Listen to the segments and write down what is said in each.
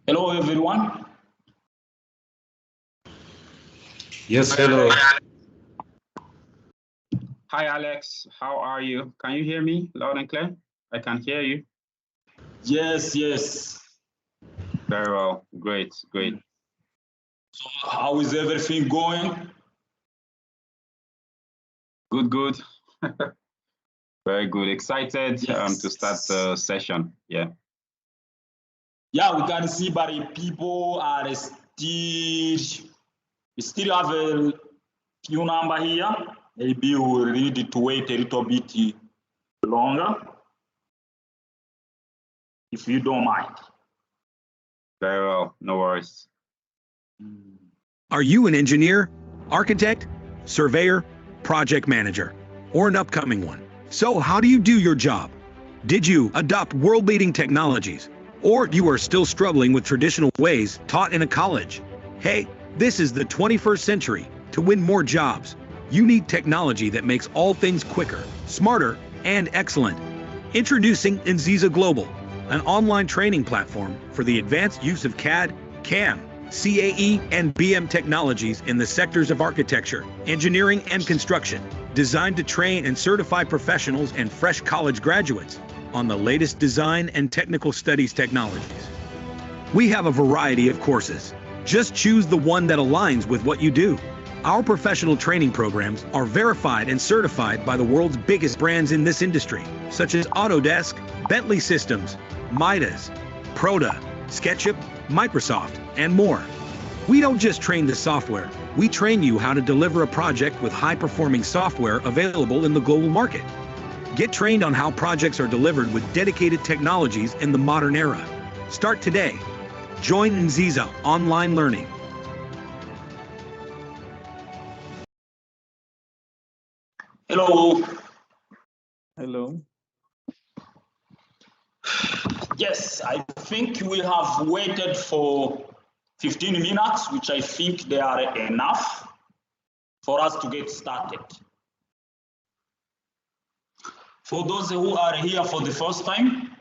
Hello, everyone. Yes, hello. Hi, Alex. How are you? Can you hear me loud and clear? I can hear you. Yes, yes. Very well. Great, great. So how is everything going? Good, good. Very good. Excited to start the session. Yeah. Yeah, we can see, but people are still, we still have a few number here. Maybe we need to wait a little bit longer, if you don't mind. Very well. No worries. Are you an engineer, architect, surveyor, project manager, or an upcoming one? So how do you do your job? Did you adopt world-leading technologies? Or you are still struggling with traditional ways taught in a college? Hey, this is the 21st century. To win more jobs, you need technology that makes all things quicker, smarter, and excellent. Introducing Nziza Global, an online training platform for the advanced use of CAD, CAM, CAE, and BM technologies in the sectors of architecture, engineering, and construction, designed to train and certify professionals and fresh college graduates on the latest design and technical studies technologies. We have a variety of courses. Just choose the one that aligns with what you do. Our professional training programs are verified and certified by the world's biggest brands in this industry, such as Autodesk, Bentley Systems, Midas, Prota, SketchUp, Microsoft, and more. We don't just train the software, we train you how to deliver a project with high-performing software available in the global market. Get trained on how projects are delivered with dedicated technologies in the modern era. Start today. Join Nziza Online Learning. Hello. Hello. Yes, I think we have waited for 15 minutes, which I think they are enough for us to get started. For those who are here for the first time,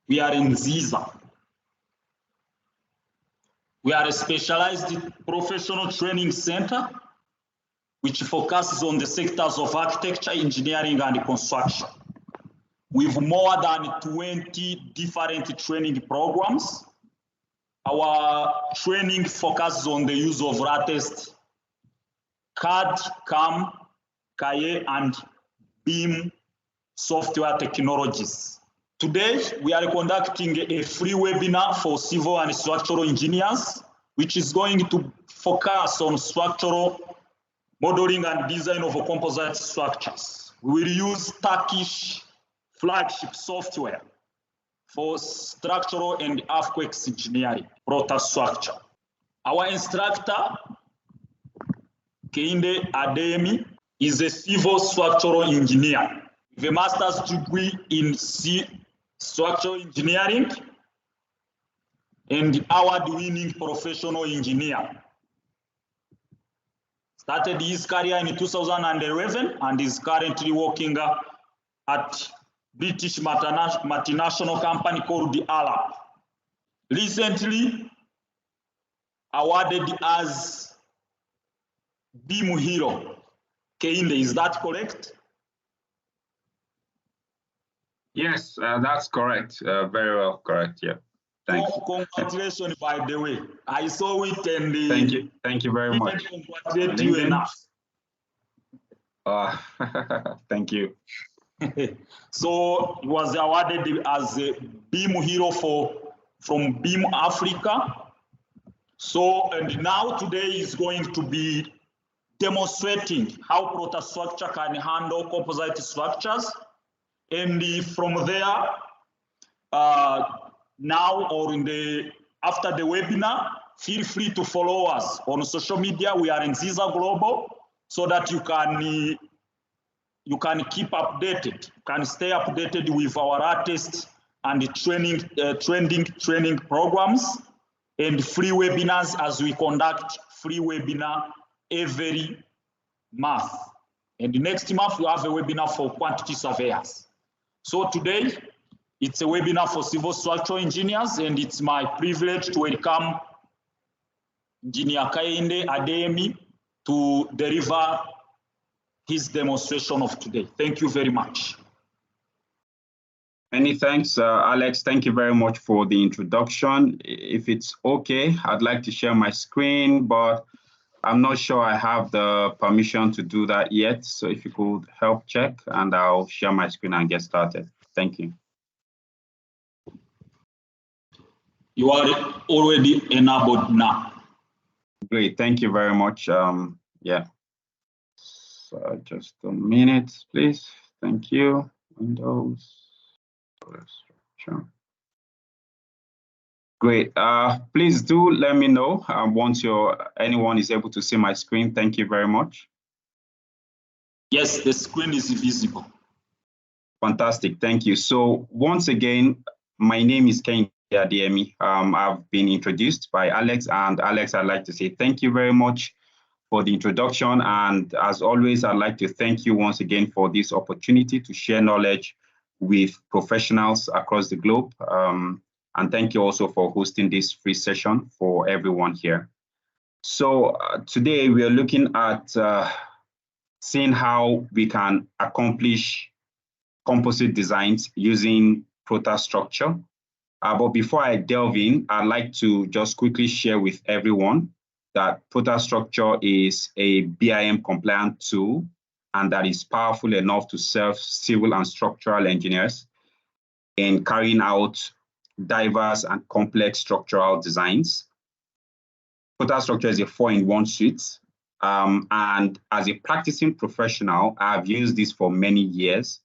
we are in Nziza. We are a specialized professional training center which focuses on the sectors of architecture, engineering, and construction, with more than 20 different training programs. Our training focuses on the use of latest CAD, CAM, CAE, and BIM software technologies. Today, we are conducting a free webinar for civil and structural engineers, which is going to focus on structural modeling and design of composite structures. We will use Turkish flagship software for structural and earthquakes engineering, Protastructure. Our instructor, Keinde Ademi, is a civil structural engineer with a master's degree in structural engineering and award-winning professional engineer. Started his career in 2011 and is currently working at British multinational company called the Arab. Recently awarded as BIM Hero. Keinde, is that correct? Yes, that's correct. Very well, correct. Yeah. Thanks. Congratulations, by the way. I saw it and thank you. Thank you very much. Congratulate you enough. Thank you. So he was awarded as a BIM Hero from BIM Africa. So, and now today is going to be demonstrating how Protastructure can handle composite structures. And from there, now or after the webinar, feel free to follow us on social media. We are in Nziza Global, so that you can keep updated, can stay updated with our latest and trending programs and free webinars, as we conduct free webinar every month. And the next month we have a webinar for quantity surveyors. So today It's a webinar for civil structural engineers, and it's my privilege to welcome Engineer Kainde Ademi to deliver his demonstration of today. Thank you very much. Many thanks, Alex. Thank you very much for the introduction. If it's okay, I'd like to share my screen, but I'm not sure I have the permission to do that yet. So if you could help check, and I'll share my screen and get started. Thank you. You are already enabled now. Great, thank you very much. Yeah. So just a minute, please. Thank you. Windows. Sure. Great. Please do let me know once anyone is able to see my screen. Thank you very much. Yes, the screen is visible. Fantastic. Thank you. So once again, my name is Kainde Ademi. I've been introduced by Alex, and Alex, I'd like to say thank you very much for the introduction. And as always, I'd like to thank you once again for this opportunity to share knowledge with professionals across the globe. And thank you also for hosting this free session for everyone here. So today we are looking at seeing how we can accomplish composite designs using Protastructure. But before I delve in, I'd like to just quickly share with everyone that Protastructure is a BIM compliant tool, and that is powerful enough to serve civil and structural engineers in carrying out diverse and complex structural designs. Protastructure is a 4-in-1 suite. And as a practicing professional, I've used this for many years.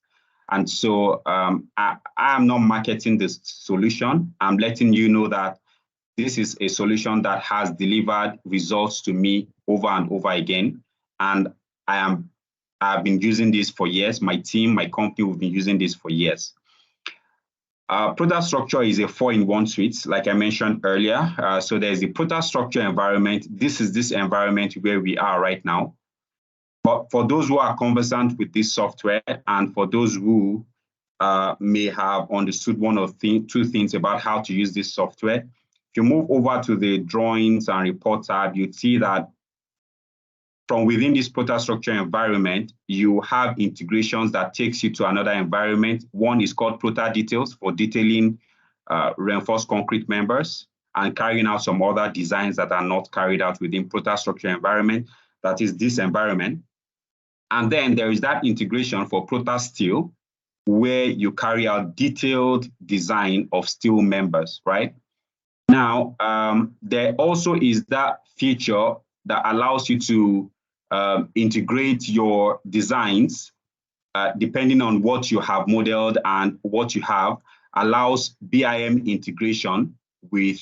And so I am not marketing this solution. I'm letting you know that this is a solution that has delivered results to me over and over again. And I've been using this for years. My team, my company, we've been using this for years. Protastructure is a 4-in-1 suite, like I mentioned earlier. So there's the Protastructure environment. This is this environment where we are right now. But for those who are conversant with this software, and for those who may have understood one or two things about how to use this software, if you move over to the drawings and report tab, you see that from within this Protastructure environment, you have integrations that takes you to another environment. One is called Prota Details for detailing reinforced concrete members and carrying out some other designs that are not carried out within Protastructure environment. That is this environment. And then there is that integration for Prota Steel, where you carry out detailed design of steel members, right? Now, there also is that feature that allows you to integrate your designs depending on what you have modeled and what you have, allows BIM integration with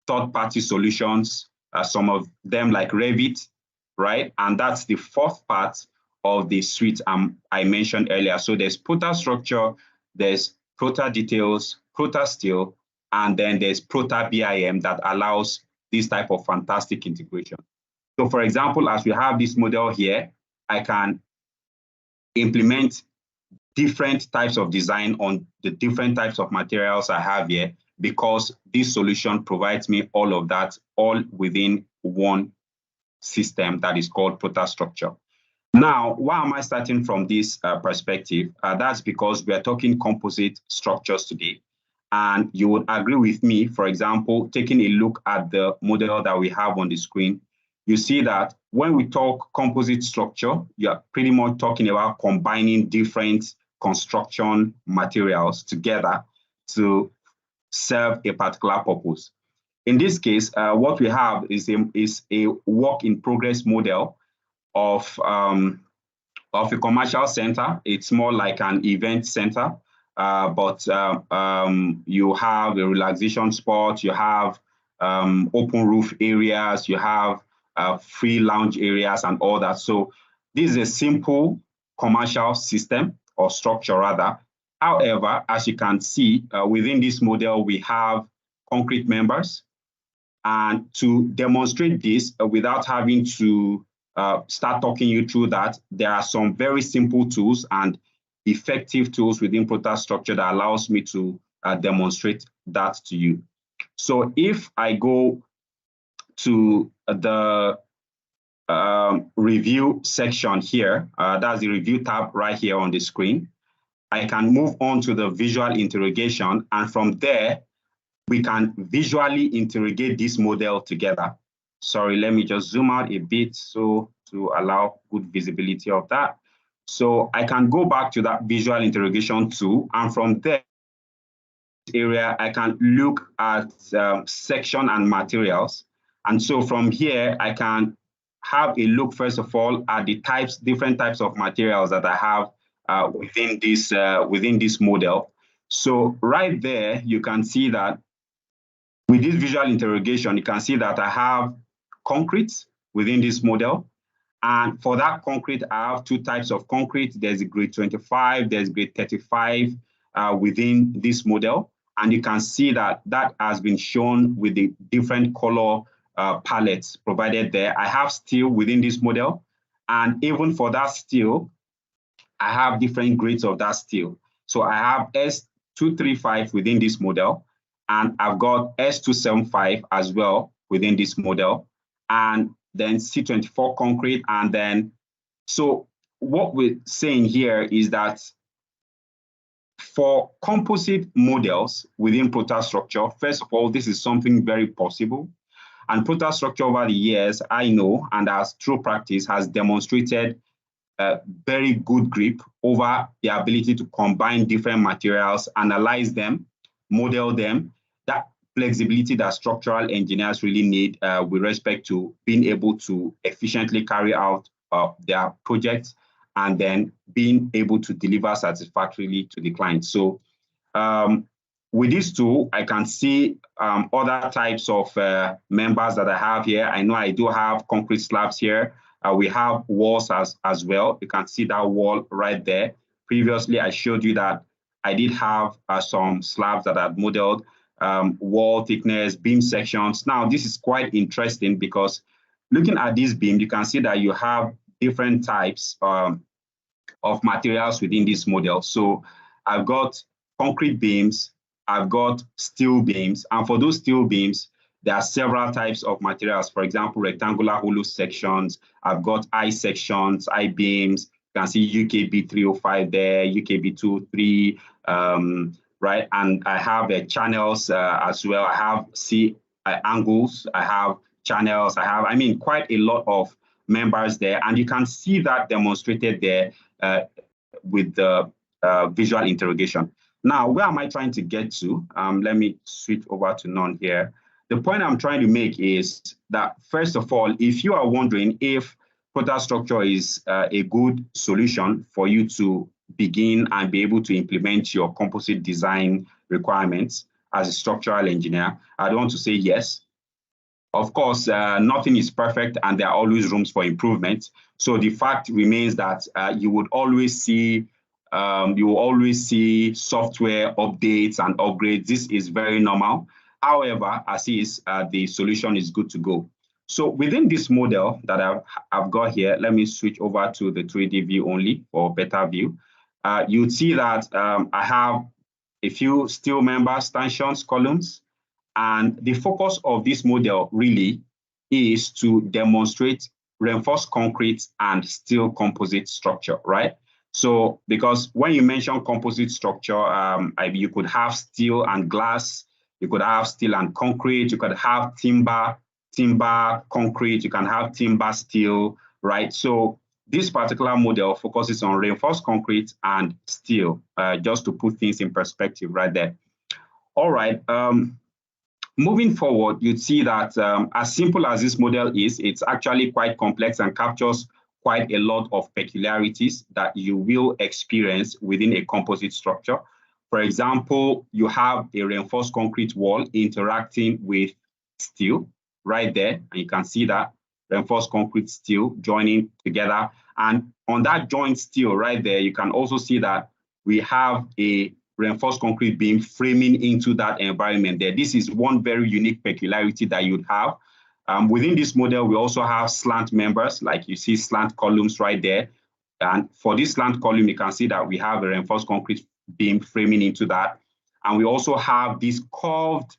third-party solutions, some of them like Revit, right? And that's the fourth part of the suite I mentioned earlier. So there's Protastructure, there's Prota Details, Prota Steel, and then there's Prota BIM that allows this type of fantastic integration. So for example, as we have this model here, I can implement different types of design on the different types of materials I have here, because this solution provides me all of that, all within one system that is called Protastructure. Now, why am I starting from this perspective? That's because we are talking composite structures today. And you would agree with me, for example, taking a look at the model that we have on the screen, you see that when we talk composite structure, you're pretty much talking about combining different construction materials together to serve a particular purpose. In this case, what we have is a work-in-progress model of a commercial center. It's more like an event center, but you have a relaxation spot, you have open roof areas, you have free lounge areas and all that. So this is a simple commercial system or structure rather. However, as you can see, within this model, we have concrete members. And to demonstrate this without having to start talking you through that, there are some very simple tools. And effective tools within Protastructure that allows me to demonstrate that to you. So if I go to the review section here, that's the review tab right here on the screen, I can move on to the visual interrogation, and from there, we can visually interrogate this model together. Sorry, let me just zoom out a bit so to allow good visibility of that. So I can go back to that visual interrogation tool, and from there area, I can look at section and materials. And so from here, I can have a look, first of all, at the different types of materials that I have within this model. So right there, you can see that with this visual interrogation, you can see that I have concrete within this model. And for that concrete, I have two types of concrete. There's a grade 25, there's grade 35 within this model. And you can see that that has been shown with the different color palettes provided there. I have steel within this model. And even for that steel, I have different grades of that steel. So I have S235 within this model, and I've got S275 as well within this model, and then C24 concrete. And then, so what we're saying here is that for composite models within Protastructure, first of all, this is something very possible. And Protastructure over the years, I know, and as through practice, has demonstrated very good grip over the ability to combine different materials, analyze them, model them, that flexibility that structural engineers really need with respect to being able to efficiently carry out their projects and then being able to deliver satisfactorily to the client. So with this tool, I can see other types of members that I have here. I know I do have concrete slabs here. We have walls as well. You can see that wall right there. Previously, I showed you that I did have some slabs that I've modeled, wall thickness, beam sections. Now, this is quite interesting because looking at this beam, you can see that you have different types of materials within this model. So I've got concrete beams, I've got steel beams, and for those steel beams, there are several types of materials. For example, rectangular hollow sections. I've got I sections, I beams. You can see UKB 305 there, UKB 23, right? And I have channels as well. I have angles. I have channels. I mean, quite a lot of members there. And you can see that demonstrated there with the visual interrogation. Now, where am I trying to get to? Let me switch over to none here. The point I'm trying to make is that, first of all, if you are wondering if Protastructure is a good solution for you to begin and be able to implement your composite design requirements as a structural engineer, I'd want to say yes. Of course, nothing is perfect and there are always rooms for improvement. So the fact remains that you will always see software updates and upgrades. This is very normal. However, as is, the solution is good to go. So within this model that I've got here, let me switch over to the 3D view only for better view. You'd see that I have a few steel members, stanchions, columns, and the focus of this model really is to demonstrate reinforced concrete and steel composite structure, right? So because when you mention composite structure, you could have steel and glass, you could have steel and concrete, you could have timber, concrete, you can have timber, steel, right? So this particular model focuses on reinforced concrete and steel, just to put things in perspective right there. All right, moving forward, you'd see that as simple as this model is, it's actually quite complex and captures quite a lot of peculiarities that you will experience within a composite structure. For example, you have a reinforced concrete wall interacting with steel right there. And you can see that reinforced concrete steel joining together. And on that joint steel right there, you can also see that we have a reinforced concrete beam framing into that environment there. This is one very unique peculiarity that you'd have. Within this model, we also have slant members, like you see slant columns right there. And for this slant column, you can see that we have a reinforced concrete beam framing into that. And we also have this curved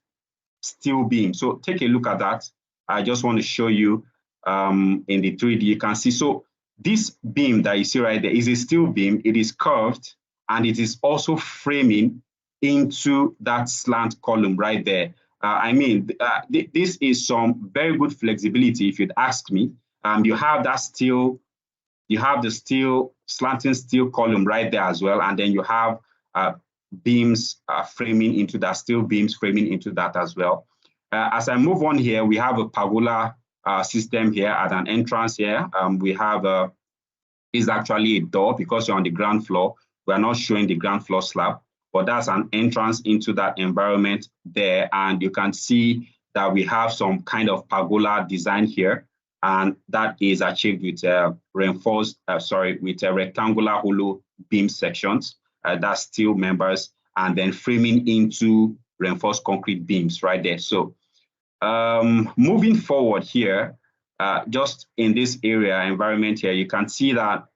steel beam. So take a look at that. I just want to show you in the 3D, you can see. So this beam that you see right there is a steel beam. It is curved and it is also framing into that slant column right there. This is some very good flexibility if you'd ask me. You have that steel, you have the steel, slanting steel column right there as well. And then you have beams framing into that, steel beams framing into that as well. As I move on here, we have a pergola system here at an entrance here. We have is actually a door because you're on the ground floor. We are not showing the ground floor slab, but that's an entrance into that environment there. And you can see that we have some kind of pergola design here. And that is achieved with with rectangular hollow beam sections, that's steel members, and then framing into reinforced concrete beams right there. So moving forward here, just in this area environment here, you can see that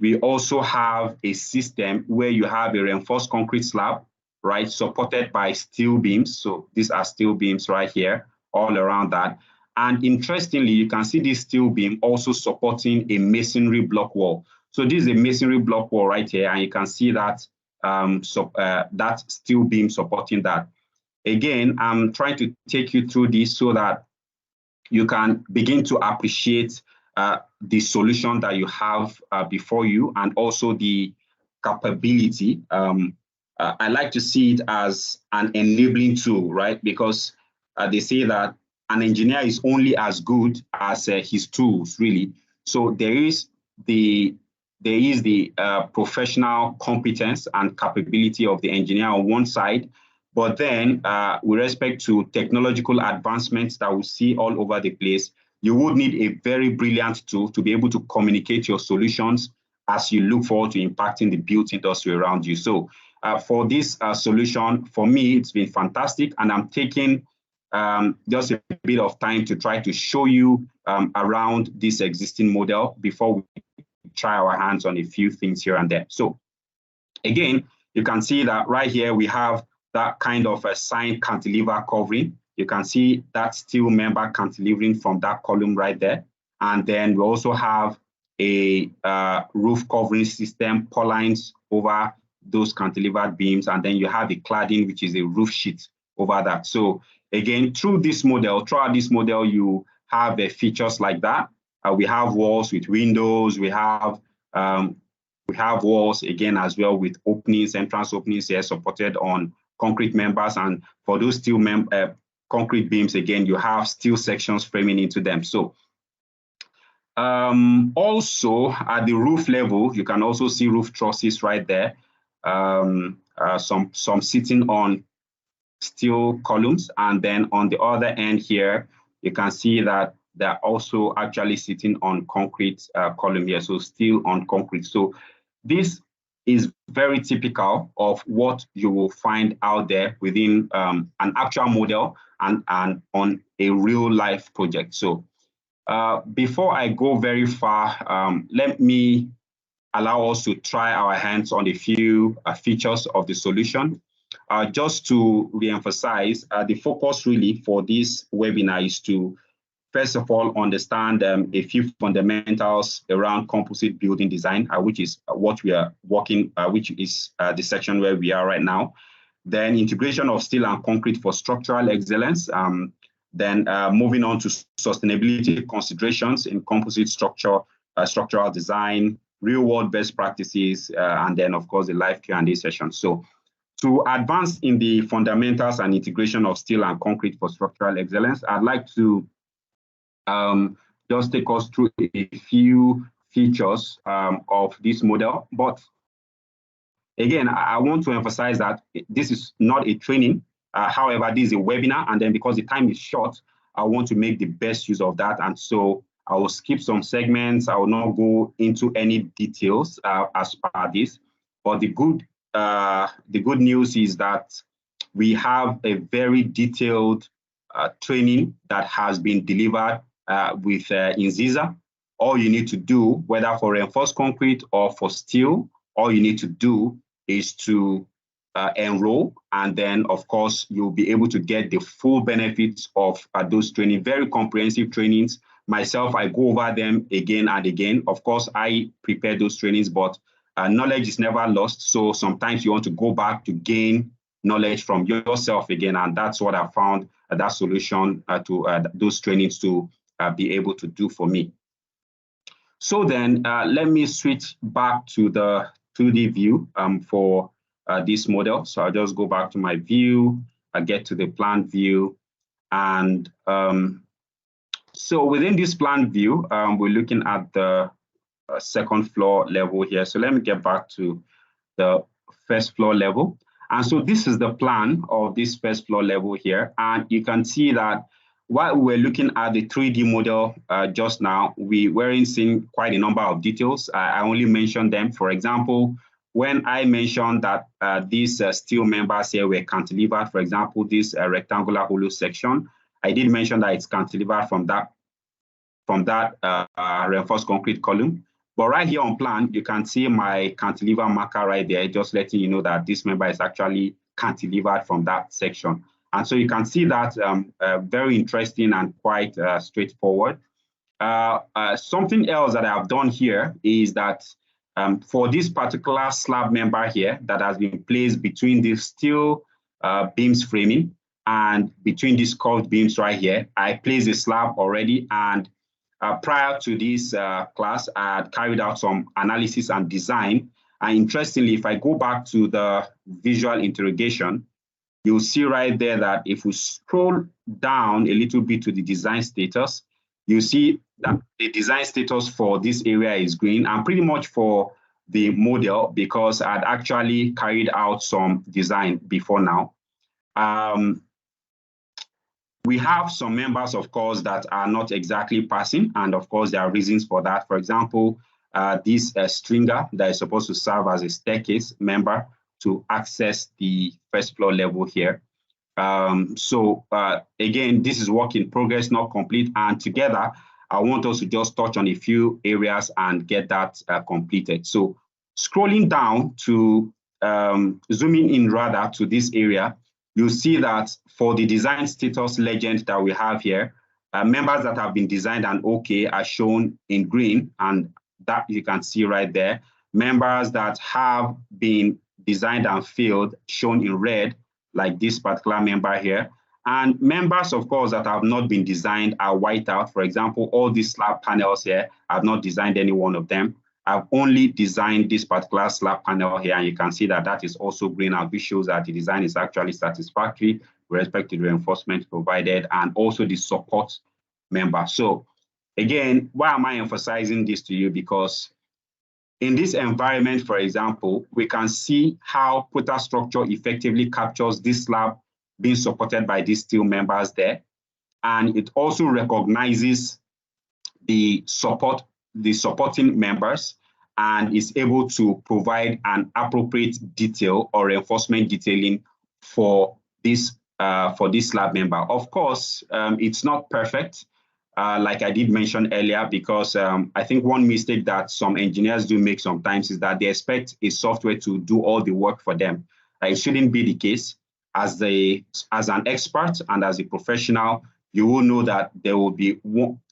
we also have a system where you have a reinforced concrete slab, right, supported by steel beams. So these are steel beams right here, all around that. And interestingly, you can see this steel beam also supporting a masonry block wall. So this is a masonry block wall right here, and you can see that that steel beam supporting that. Again, I'm trying to take you through this so that you can begin to appreciate the solution that you have before you, and also the capability. I like to see it as an enabling tool, right? Because they say that an engineer is only as good as his tools, really. So there is the professional competence and capability of the engineer on one side, but then with respect to technological advancements that we see all over the place, you would need a very brilliant tool to be able to communicate your solutions as you look forward to impacting the built industry around you. So for this solution, for me, it's been fantastic, and I'm taking just a bit of time to try to show you around this existing model before we try our hands on a few things here and there. So again, you can see that right here we have that kind of a signed cantilever covering. You can see that steel member cantilevering from that column right there. And then we also have a roof covering system, purlines over those cantilevered beams. And then you have a cladding, which is a roof sheet over that. So again, throughout this model, you have features like that. We have walls with windows. We have walls again as well with openings, entrance openings here supported on concrete members. And for those steel concrete beams, again, you have steel sections framing into them. So also at the roof level, you can also see roof trusses right there. Some sitting on steel columns, and then on the other end here, you can see that they're also actually sitting on concrete column here, so steel on concrete. So this is very typical of what you will find out there within an actual model and on a real life project. So before I go very far, let me allow us to try our hands on a few features of the solution. Just to reemphasize, the focus really for this webinar is to, first of all, understand a few fundamentals around composite building design, which is what we are working, which is the section where we are right now. Then integration of steel and concrete for structural excellence. Then moving on to sustainability considerations in composite structure, structural design, real-world best practices, and then, of course, the live Q&A session. So to advance in the fundamentals and integration of steel and concrete for structural excellence, I'd like to just take us through a few features of this model. But again, I want to emphasize that this is not a training. However, this is a webinar, and then because the time is short, I want to make the best use of that. And so I will skip some segments. I will not go into any details as per this. But the good news is that we have a very detailed training that has been delivered with Inziza. all you need to do, whether for reinforced concrete or for steel, all you need to do is to enroll, and then of course you'll be able to get the full benefits of those training, very comprehensive trainings. Myself, I go over them again and again. Of course, I prepare those trainings, but knowledge is never lost. So sometimes you want to go back to gain knowledge from yourself again, and that's what I found that solution to those trainings to be able to do for me. So then let me switch back to the 2D view for this model. So I'll just go back to my view, I get to the plan view, and so within this plan view, we're looking at the second floor level here. So let me get back to the first floor level. And so this is the plan of this first floor level here. And you can see that while we were looking at the 3D model just now, we weren't seeing quite a number of details. I only mentioned them. For example, when I mentioned that these steel members here were cantilevered, for example, this rectangular hollow section, I did mention that it's cantilevered from that reinforced concrete column. But right here on plan, you can see my cantilever marker right there, just letting you know that this member is actually cantilevered from that section. And so you can see that very interesting and quite straightforward. Something else that I've done here is that for this particular slab member here that has been placed between the steel beams framing and between these curved beams right here, I placed a slab already, and prior to this class, I had carried out some analysis and design. And interestingly, if I go back to the visual interrogation, you'll see right there that if we scroll down a little bit to the design status, you see that the design status for this area is green, and pretty much for the model, because I'd actually carried out some design before now. We have some members, of course, that are not exactly passing, and of course, there are reasons for that. For example, this stringer that is supposed to serve as a staircase member to access the first floor level here. Again, this is work in progress, not complete, and together, I want us to just touch on a few areas and get that completed. So scrolling down to zooming in rather to this area, you'll see that for the design status legend that we have here, members that have been designed and okay are shown in green, and that you can see right there. Members that have been designed and failed shown in red, like this particular member here. And members, of course, that have not been designed are white out. For example, all these slab panels here, I've not designed any one of them. I've only designed this particular slab panel here, and you can see that that is also green out, which shows that the design is actually satisfactory with respect to the reinforcement provided and also the support member. So again, why am I emphasizing this to you? Because in this environment, for example, we can see how Protastructure effectively captures this slab being supported by these steel members there. And it also recognizes the supporting members and is able to provide an appropriate detail or reinforcement detailing for this slab member. Of course, it's not perfect, like I did mention earlier, because I think one mistake that some engineers do make sometimes is that they expect a software to do all the work for them. It shouldn't be the case. As an expert and as a professional, you will know that there will be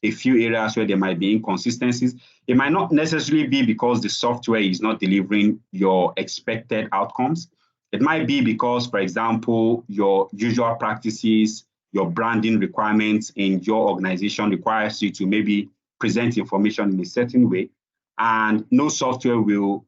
a few areas where there might be inconsistencies. It might not necessarily be because the software is not delivering your expected outcomes. It might be because, for example, your usual practices, your branding requirements in your organization requires you to maybe present information in a certain way, and no software will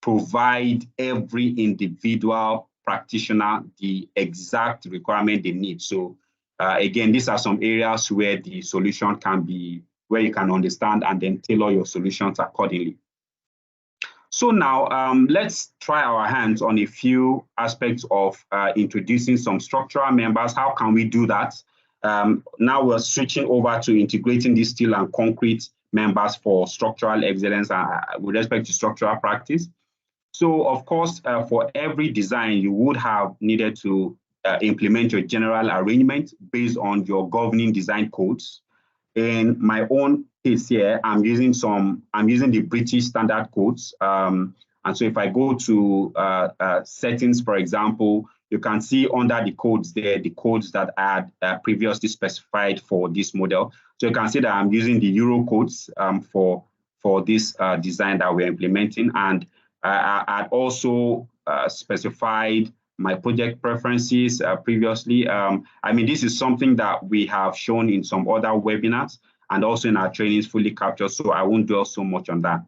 provide every individual practitioner the exact requirement they need. So again, these are some areas where the solution can be, where you can understand and then tailor your solutions accordingly. So now let's try our hands on a few aspects of introducing some structural members. How can we do that? Now we're switching over to integrating these steel and concrete members for structural excellence with respect to structural practice. So of course, for every design, you would have needed to implement your general arrangement based on your governing design codes. In my own case here, I'm using the British standard codes. And so if I go to settings, for example, you can see under the codes there, the codes that I had previously specified for this model. So you can see that I'm using the Euro codes for this design that we're implementing. And I had also specified my project preferences previously. I mean, this is something that we have shown in some other webinars and also in our trainings fully captured, so I won't dwell so much on that.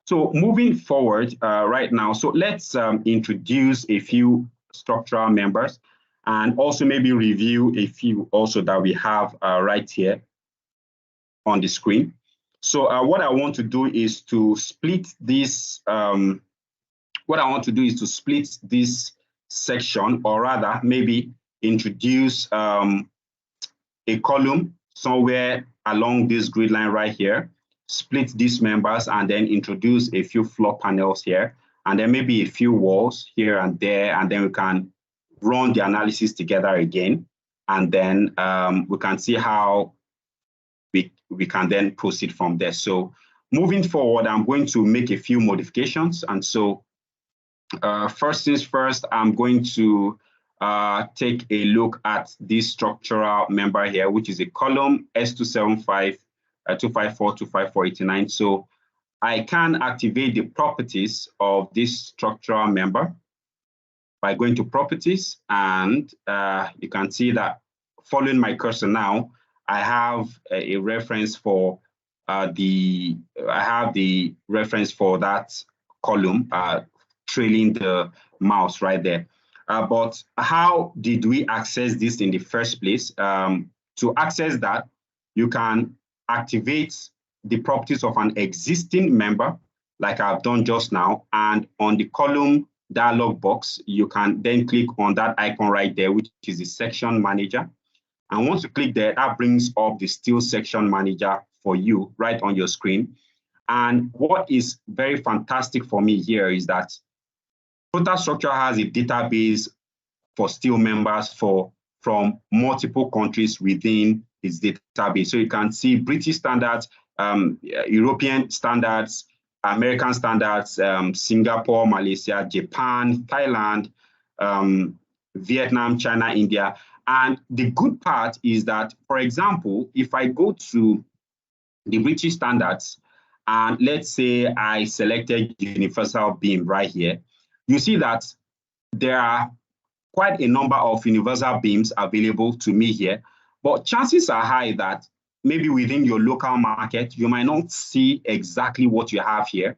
So moving forward right now, so let's introduce a few structural members and also maybe review a few also that we have right here on the screen. So what I want to do is to split this, section, or rather maybe introduce a column somewhere along this grid line right here, split these members, and then introduce a few floor panels here, and then maybe a few walls here and there, and then we can run the analysis together again, and then we can see how we can then proceed from there. So moving forward, I'm going to make a few modifications, and so first things first, I'm going to take a look at this structural member here, which is a column S275, 254, 25489. So I can activate the properties of this structural member by going to properties, and you can see that following my cursor now, I have a reference for the reference for that column trailing the mouse right there. But how did we access this in the first place? To access that, you can activate the properties of an existing member, like I've done just now, and on the column dialog box, you can then click on that icon right there, which is the section manager. And once you click there, that brings up the Steel Section Manager for you right on your screen. And what is very fantastic for me here is that Protastructure has a database for steel members from multiple countries within its database. So you can see British standards, European standards, American standards, Singapore, Malaysia, Japan, Thailand, Vietnam, China, India. And the good part is that, for example, if I go to the British standards, and let's say I selected universal beam right here, you see that there are quite a number of universal beams available to me here, but chances are high that maybe within your local market, you might not see exactly what you have here.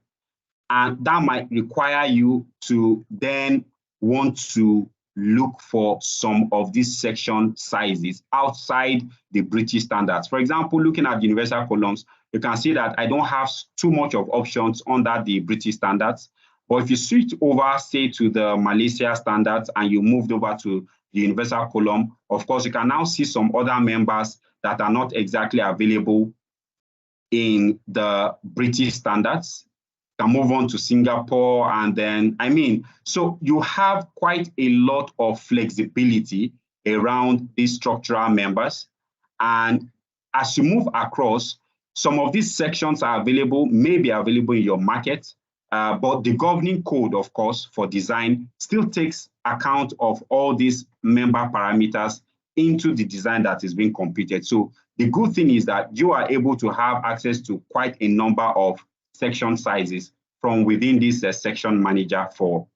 And that might require you to then want to look for some of these section sizes outside the British standards. For example, looking at universal columns, you can see that I don't have too much of options under the British standards. But if you switch over, say, to the Malaysia standards and you moved over to the universal column, of course, you can now see some other members that are not exactly available in the British standards. You can move on to Singapore, and then, so you have quite a lot of flexibility around these structural members. And as you move across, some of these sections are available, may be available in your market, but the governing code, of course, for design still takes account of all these member parameters into the design that is being computed. So the good thing is that you are able to have access to quite a number of section sizes from within this section manager for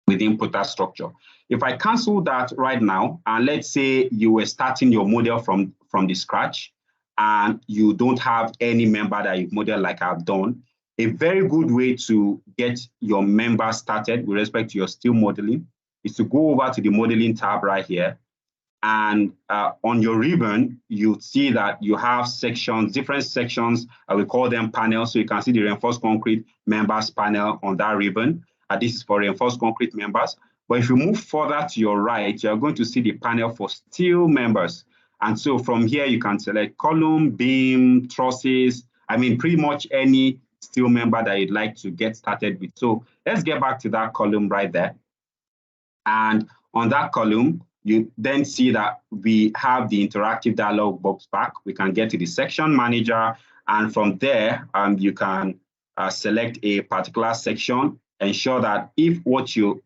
within Protastructure. If I cancel that right now, and let's say you were starting your model from the scratch, and you don't have any member that you've modeled like I've done, a very good way to get your member started with respect to your steel modeling is to go over to the modeling tab right here. And on your ribbon, you see that you have sections, different sections. I will call them panels. So you can see the reinforced concrete members panel on that ribbon. This is for reinforced concrete members. But if you move further to your right, you're going to see the panel for steel members. And so from here, you can select column, beam, trusses, pretty much any steel member that you'd like to get started with. So let's get back to that column right there. And on that column, you then see that we have the interactive dialog box back. We can get to the section manager, and from there, you can select a particular section, ensure that if what you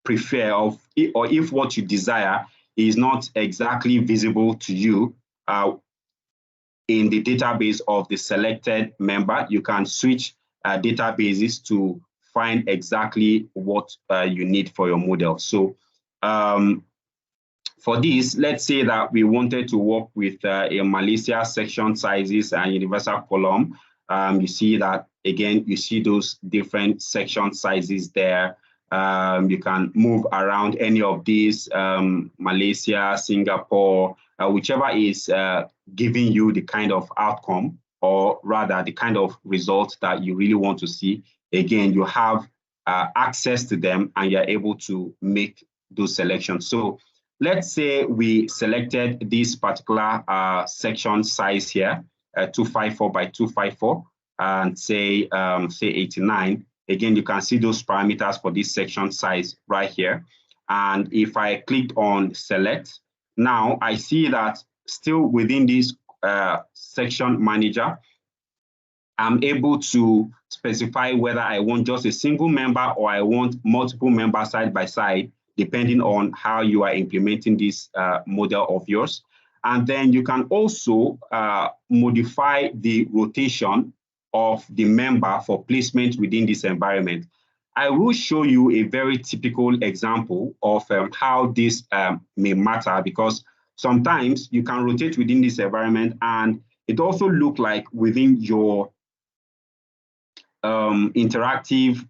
prefer or if what you desire is not exactly visible to you in the database of the selected member, you can switch databases to find exactly what you need for your model. So for this, let's say that we wanted to work with a Malaysia section sizes and universal column. You see that, again, you see those different section sizes there. You can move around any of these, Malaysia, Singapore, whichever is giving you the kind of outcome, or rather the kind of result that you really want to see. Again, you have access to them and you're able to make those selections. So let's say we selected this particular section size here, 254 by 254, and say 89. Again, you can see those parameters for this section size right here. And if I clicked on select, now I see that still within this section manager, I'm able to specify whether I want just a single member or I want multiple members side by side, depending on how you are implementing this model of yours. And then you can also modify the rotation of the member for placement within this environment. I will show you a very typical example of how this may matter, because sometimes you can rotate within this environment and it also look like within your interactive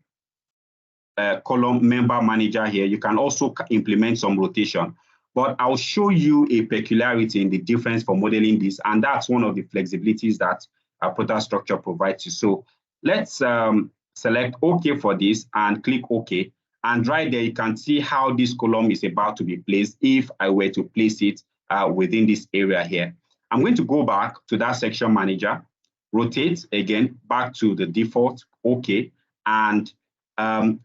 column member manager here, you can also implement some rotation. But I'll show you a peculiarity in the difference for modeling this, and that's one of the flexibilities that Protastructure provides you. So let's select OK for this and click OK. And right there, you can see how this column is about to be placed if I were to place it within this area here. I'm going to go back to that section manager, rotate again back to the default, OK. And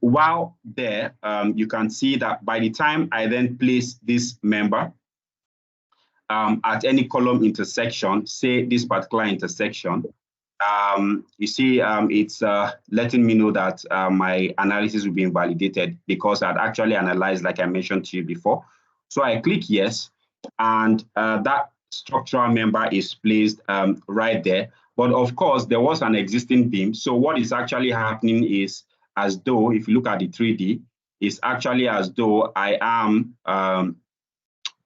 while there, you can see that by the time I then place this member at any column intersection, say this particular intersection, you see it's letting me know that my analysis will be invalidated because I'd actually analyzed, like I mentioned to you before. So I click yes, and that structural member is placed right there. But of course, there was an existing beam. So what is actually happening is, as though, if you look at the 3D, it's actually as though I am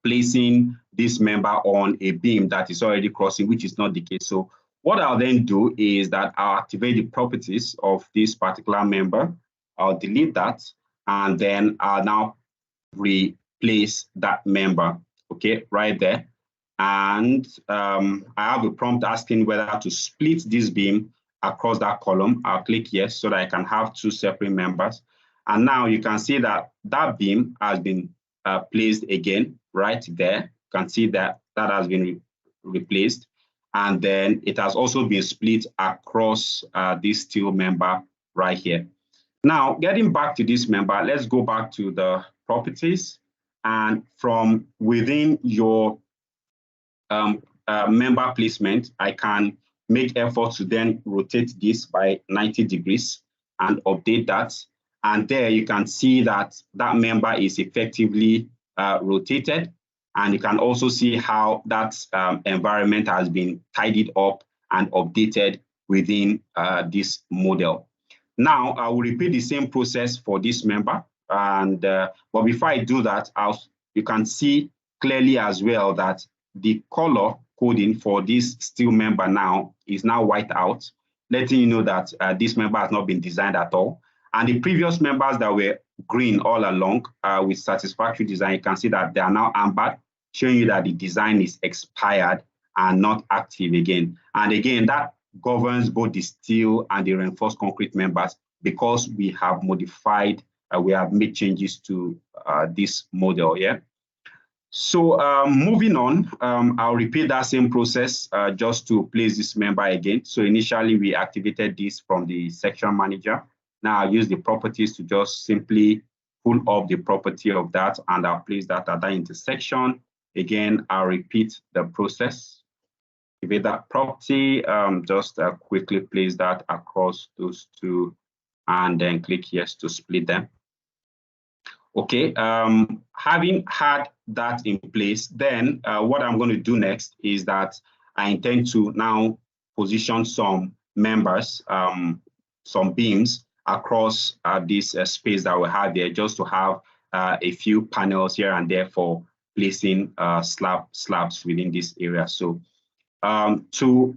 placing this member on a beam that is already crossing, which is not the case. So what I'll then do is that I'll activate the properties of this particular member. I'll delete that, and then I'll now replace that member, okay, right there. And I have a prompt asking whether to split this beam across that column. I'll click yes so that I can have two separate members. And now you can see that that beam has been placed again right there. You can see that that has been replaced. And then it has also been split across this steel member right here. Now, getting back to this member, let's go back to the properties. And from within your member placement, I can make effort to then rotate this by 90 degrees and update that. And there you can see that that member is effectively rotated. And you can also see how that environment has been tidied up and updated within this model. Now, I will repeat the same process for this member. And but before I do that, you can see clearly as well that the color coding for this steel member now is now white out, letting you know that this member has not been designed at all. And the previous members that were green all along with satisfactory design, you can see that they are now amber, showing you that the design is expired and not active again. And again, that governs both the steel and the reinforced concrete members because we have modified, we have made changes to this model, yeah? So moving on, I'll repeat that same process just to place this member again. So initially we activated this from the section manager. Now I'll use the properties to just simply pull up the property of that, and I'll place that at that intersection. Again, I'll repeat the process. Give it that property, just quickly place that across those two, and then click yes to split them. Okay, having had that in place, then what I'm going to do next is that I intend to now position some members, some beams across this space that we have there, just to have a few panels here and there for placing slabs within this area. So to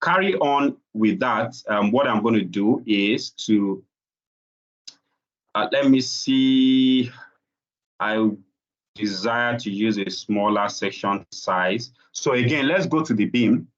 carry on with that, what I'm going to do is to let me see. I desire to use a smaller section size. So again, let's go to the beam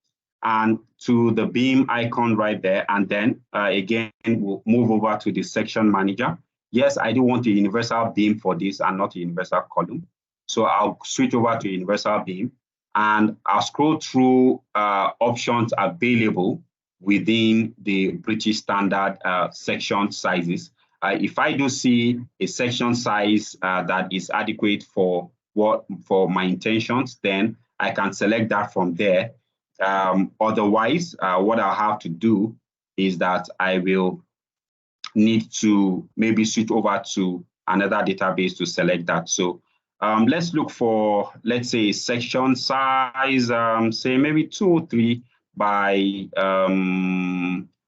and to the beam icon right there. And then again, we'll move over to the section manager. Yes, I do want a universal beam for this and not a universal column. So I'll switch over to universal beam, and I'll scroll through options available within the British standard section sizes. If I do see a section size that is adequate for my intentions, then I can select that from there. Otherwise, what I'll have to do is that I will need to maybe switch over to another database to select that. So let's look for, let's say, section size, say maybe 2 or 3 by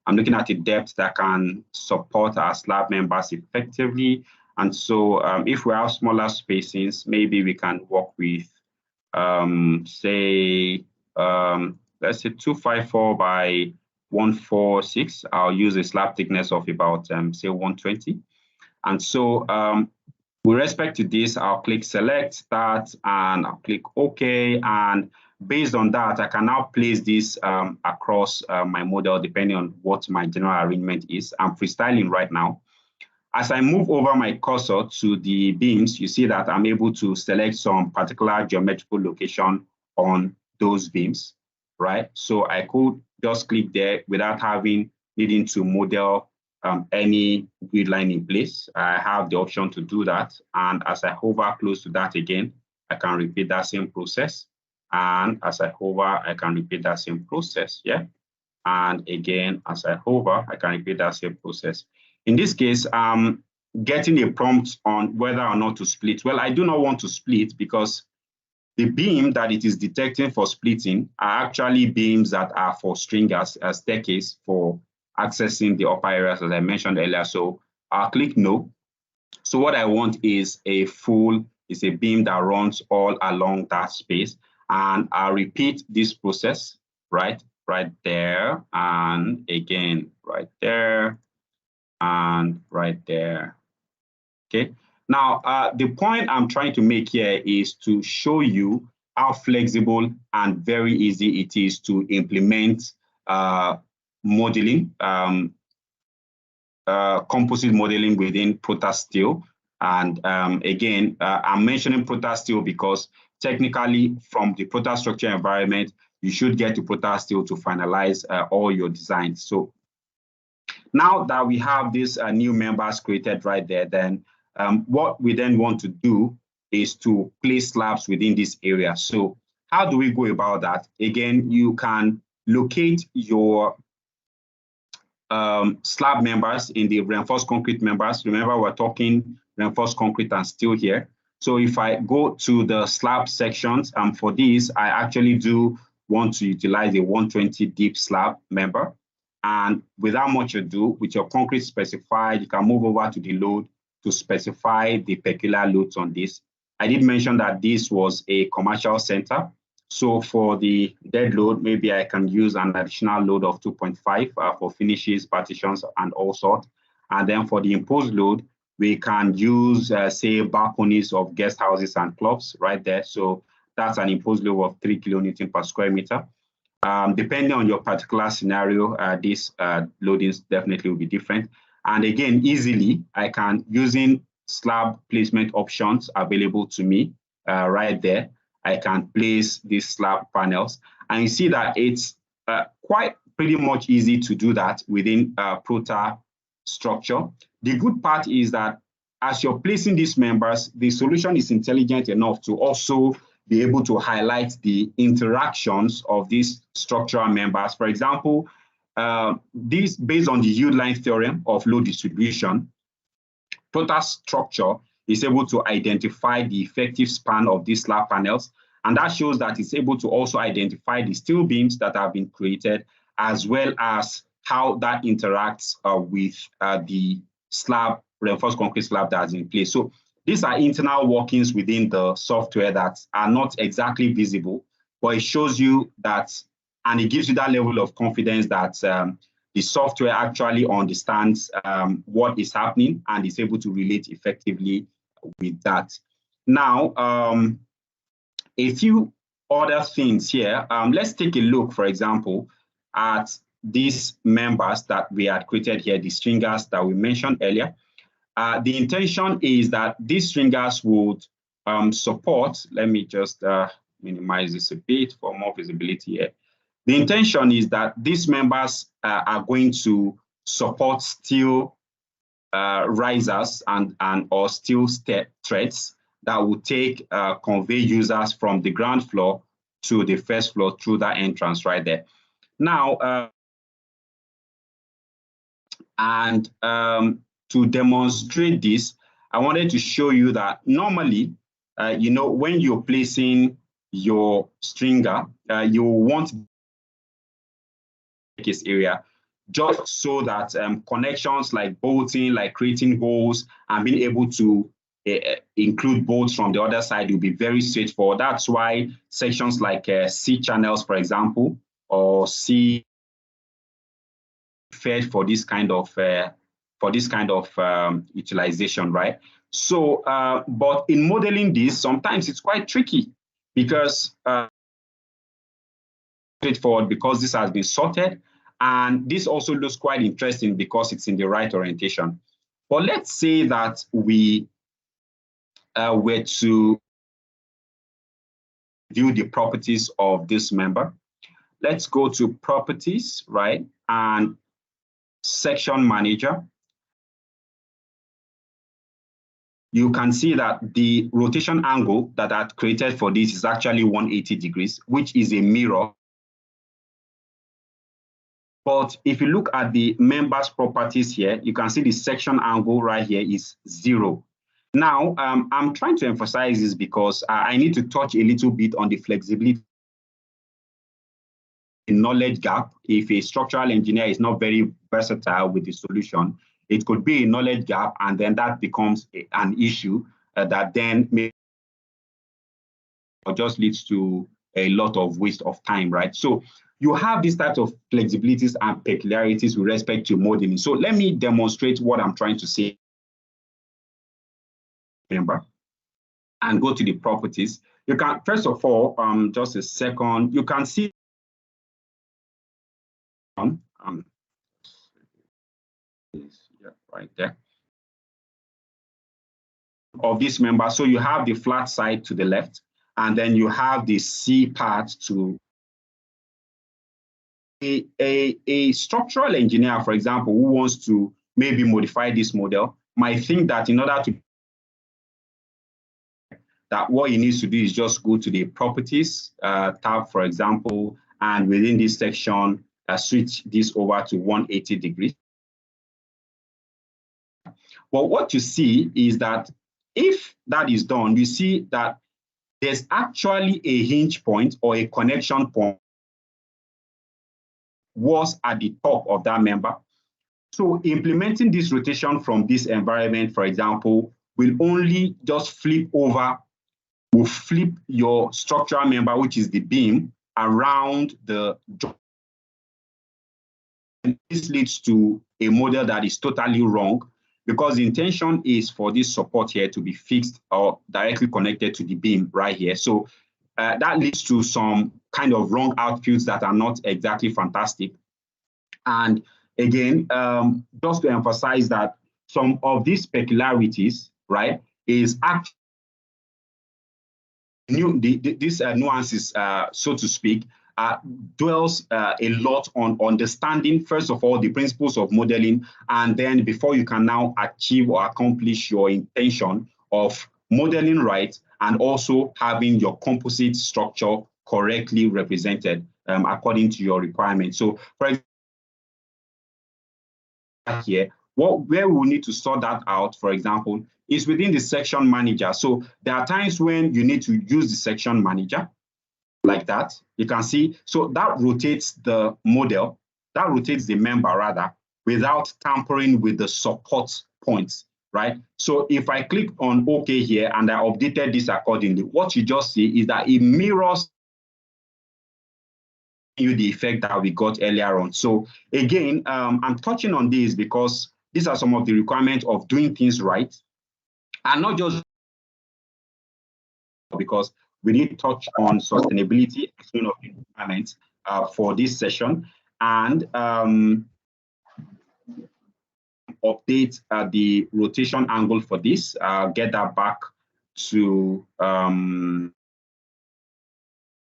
I'm looking at a depth that can support our slab members effectively. And so if we have smaller spacings, maybe we can work with, say, let's say 254 by 146. I'll use a slab thickness of about, say, 120. And so with respect to this, I'll click select, start, and I'll click OK. And based on that, I can now place this across my model depending on what my general arrangement is. I'm freestyling right now. As I move over my cursor to the beams, you see that I'm able to select some particular geometrical location on those beams, right? So I could just click there without needing to model any grid line in place. I have the option to do that. And as I hover close to that again, I can repeat that same process. And as I hover, I can repeat that same process, yeah? And again, as I hover, I can repeat that same process. In this case, I'm getting a prompt on whether or not to split. Well, I do not want to split because the beam that it is detecting for splitting are actually beams that are for stringers, staircase for accessing the upper areas, as I mentioned earlier. So I'll click no. So what I want is a beam that runs all along that space. And I'll repeat this process, right there, and again, right there, and right there. Okay. Now, the point I'm trying to make here is to show you how flexible and very easy it is to implement modeling, composite modeling within Prota. And again, I'm mentioning Prota because technically from the Protastructure environment, you should get to Prota to finalize all your designs. So now that we have these new members created right there, then what we then want to do is to place slabs within this area. So how do we go about that? Again, you can locate your slab members in the reinforced concrete members. Remember, we're talking reinforced concrete and steel here. So if I go to the slab sections, for this, I actually do want to utilize a 120 deep slab member. And without much ado, with your concrete specified, you can move over to the load to specify the peculiar loads on this. I did mention that this was a commercial center. So for the dead load, maybe I can use an additional load of 2.5 for finishes, partitions, and all sorts. And then for the imposed load, we can use, say, balconies of guest houses and clubs right there. So that's an imposed load of 3 kilonewton per square meter. Depending on your particular scenario, this loadings definitely will be different. And again, easily, I can, using slab placement options available to me right there, I can place these slab panels. And you see that it's quite pretty much easy to do that within Protastructure. The good part is that as you're placing these members, the solution is intelligent enough to also be able to highlight the interactions of these structural members. For example, this based on the yield line theorem of load distribution, Protastructure is able to identify the effective span of these slab panels, and that shows that it's able to also identify the steel beams that have been created, as well as how that interacts with the slab, reinforced concrete slab that's in place. So these are internal workings within the software that are not exactly visible, but it shows you that, and it gives you that level of confidence that the software actually understands what is happening and is able to relate effectively with that. Now, a few other things here. Let's take a look, for example, at these members that we had created here, the stringers that we mentioned earlier. The intention is that these stringers would support, let me just minimize this a bit for more visibility here. The intention is that these members are going to support steel risers and or steel threads that will take convey users from the ground floor to the first floor through that entrance right there. Now, to demonstrate this, I wanted to show you that normally, you know, when you're placing your stringer, you want this area just so that connections like bolting, like creating holes and being able to include bolts from the other side will be very straightforward. That's why sections like C channels, for example, or C fed for this kind of utilization, right? So, but in modeling this, sometimes it's quite tricky because straightforward because this has been sorted, and this also looks quite interesting because it's in the right orientation. But let's say that we were to view the properties of this member. Let's go to properties, right? And section manager. You can see that the rotation angle that I created for this is actually 180 degrees, which is a mirror. But if you look at the members properties here, you can see the section angle right here is 0. Now, I'm trying to emphasize this because I need to touch a little bit on the flexibility knowledge gap. If a structural engineer is not very versatile with the solution, it could be a knowledge gap, and then that becomes an issue that then may or just leads to a lot of waste of time, right? So you have these types of flexibilities and peculiarities with respect to modeling. So let me demonstrate what I'm trying to say. Remember, and go to the properties. You can, first of all, just a second, you can see right there of this member. So you have the flat side to the left, and then you have the C part to a structural engineer, for example, who wants to maybe modify this model, might think that in order to that what he needs to do is just go to the properties tab, for example, and within this section, switch this over to 180 degrees. But what you see is that if that is done, you see that there's actually a hinge point or a connection point was at the top of that member. So implementing this rotation from this environment, for example, will only just flip over, will flip your structural member, which is the beam, around the joint. And this leads to a model that is totally wrong, because the intention is for this support here to be fixed or directly connected to the beam right here. So that leads to some kind of wrong outputs that are not exactly fantastic. And again, just to emphasize that some of these peculiarities, right, is actually these nuances, so to speak, dwells a lot on understanding, first of all, the principles of modeling, and then before you can now achieve or accomplish your intention of modeling right and also having your composite structure correctly represented according to your requirements. So for example, here, where we need to sort that out, for example, is within the section manager. So there are times when you need to use the section manager like that. You can see, so that rotates the model, that rotates the member rather, without tampering with the support points, right? So if I click on OK here and I updated this accordingly, what you just see is that it mirrors you the effect that we got earlier on. So again, I'm touching on this because these are some of the requirements of doing things right, and not just because we need to touch on sustainability as one of the requirements for this session, and update the rotation angle for this, get that back to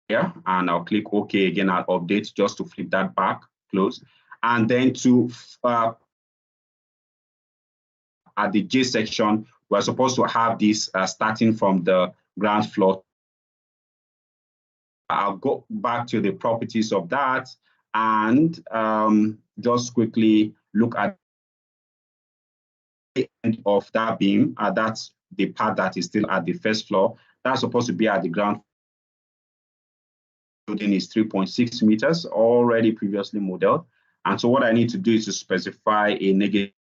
here, and I'll click OK again. I'll update just to flip that back, close, and then to at the J section, we're supposed to have this starting from the ground floor. I'll go back to the properties of that and just quickly look at the end of that beam. That's the part that is still at the first floor. That's supposed to be at the ground. Building is 3.6 meters, already previously modeled. And so what I need to do is to specify a negative,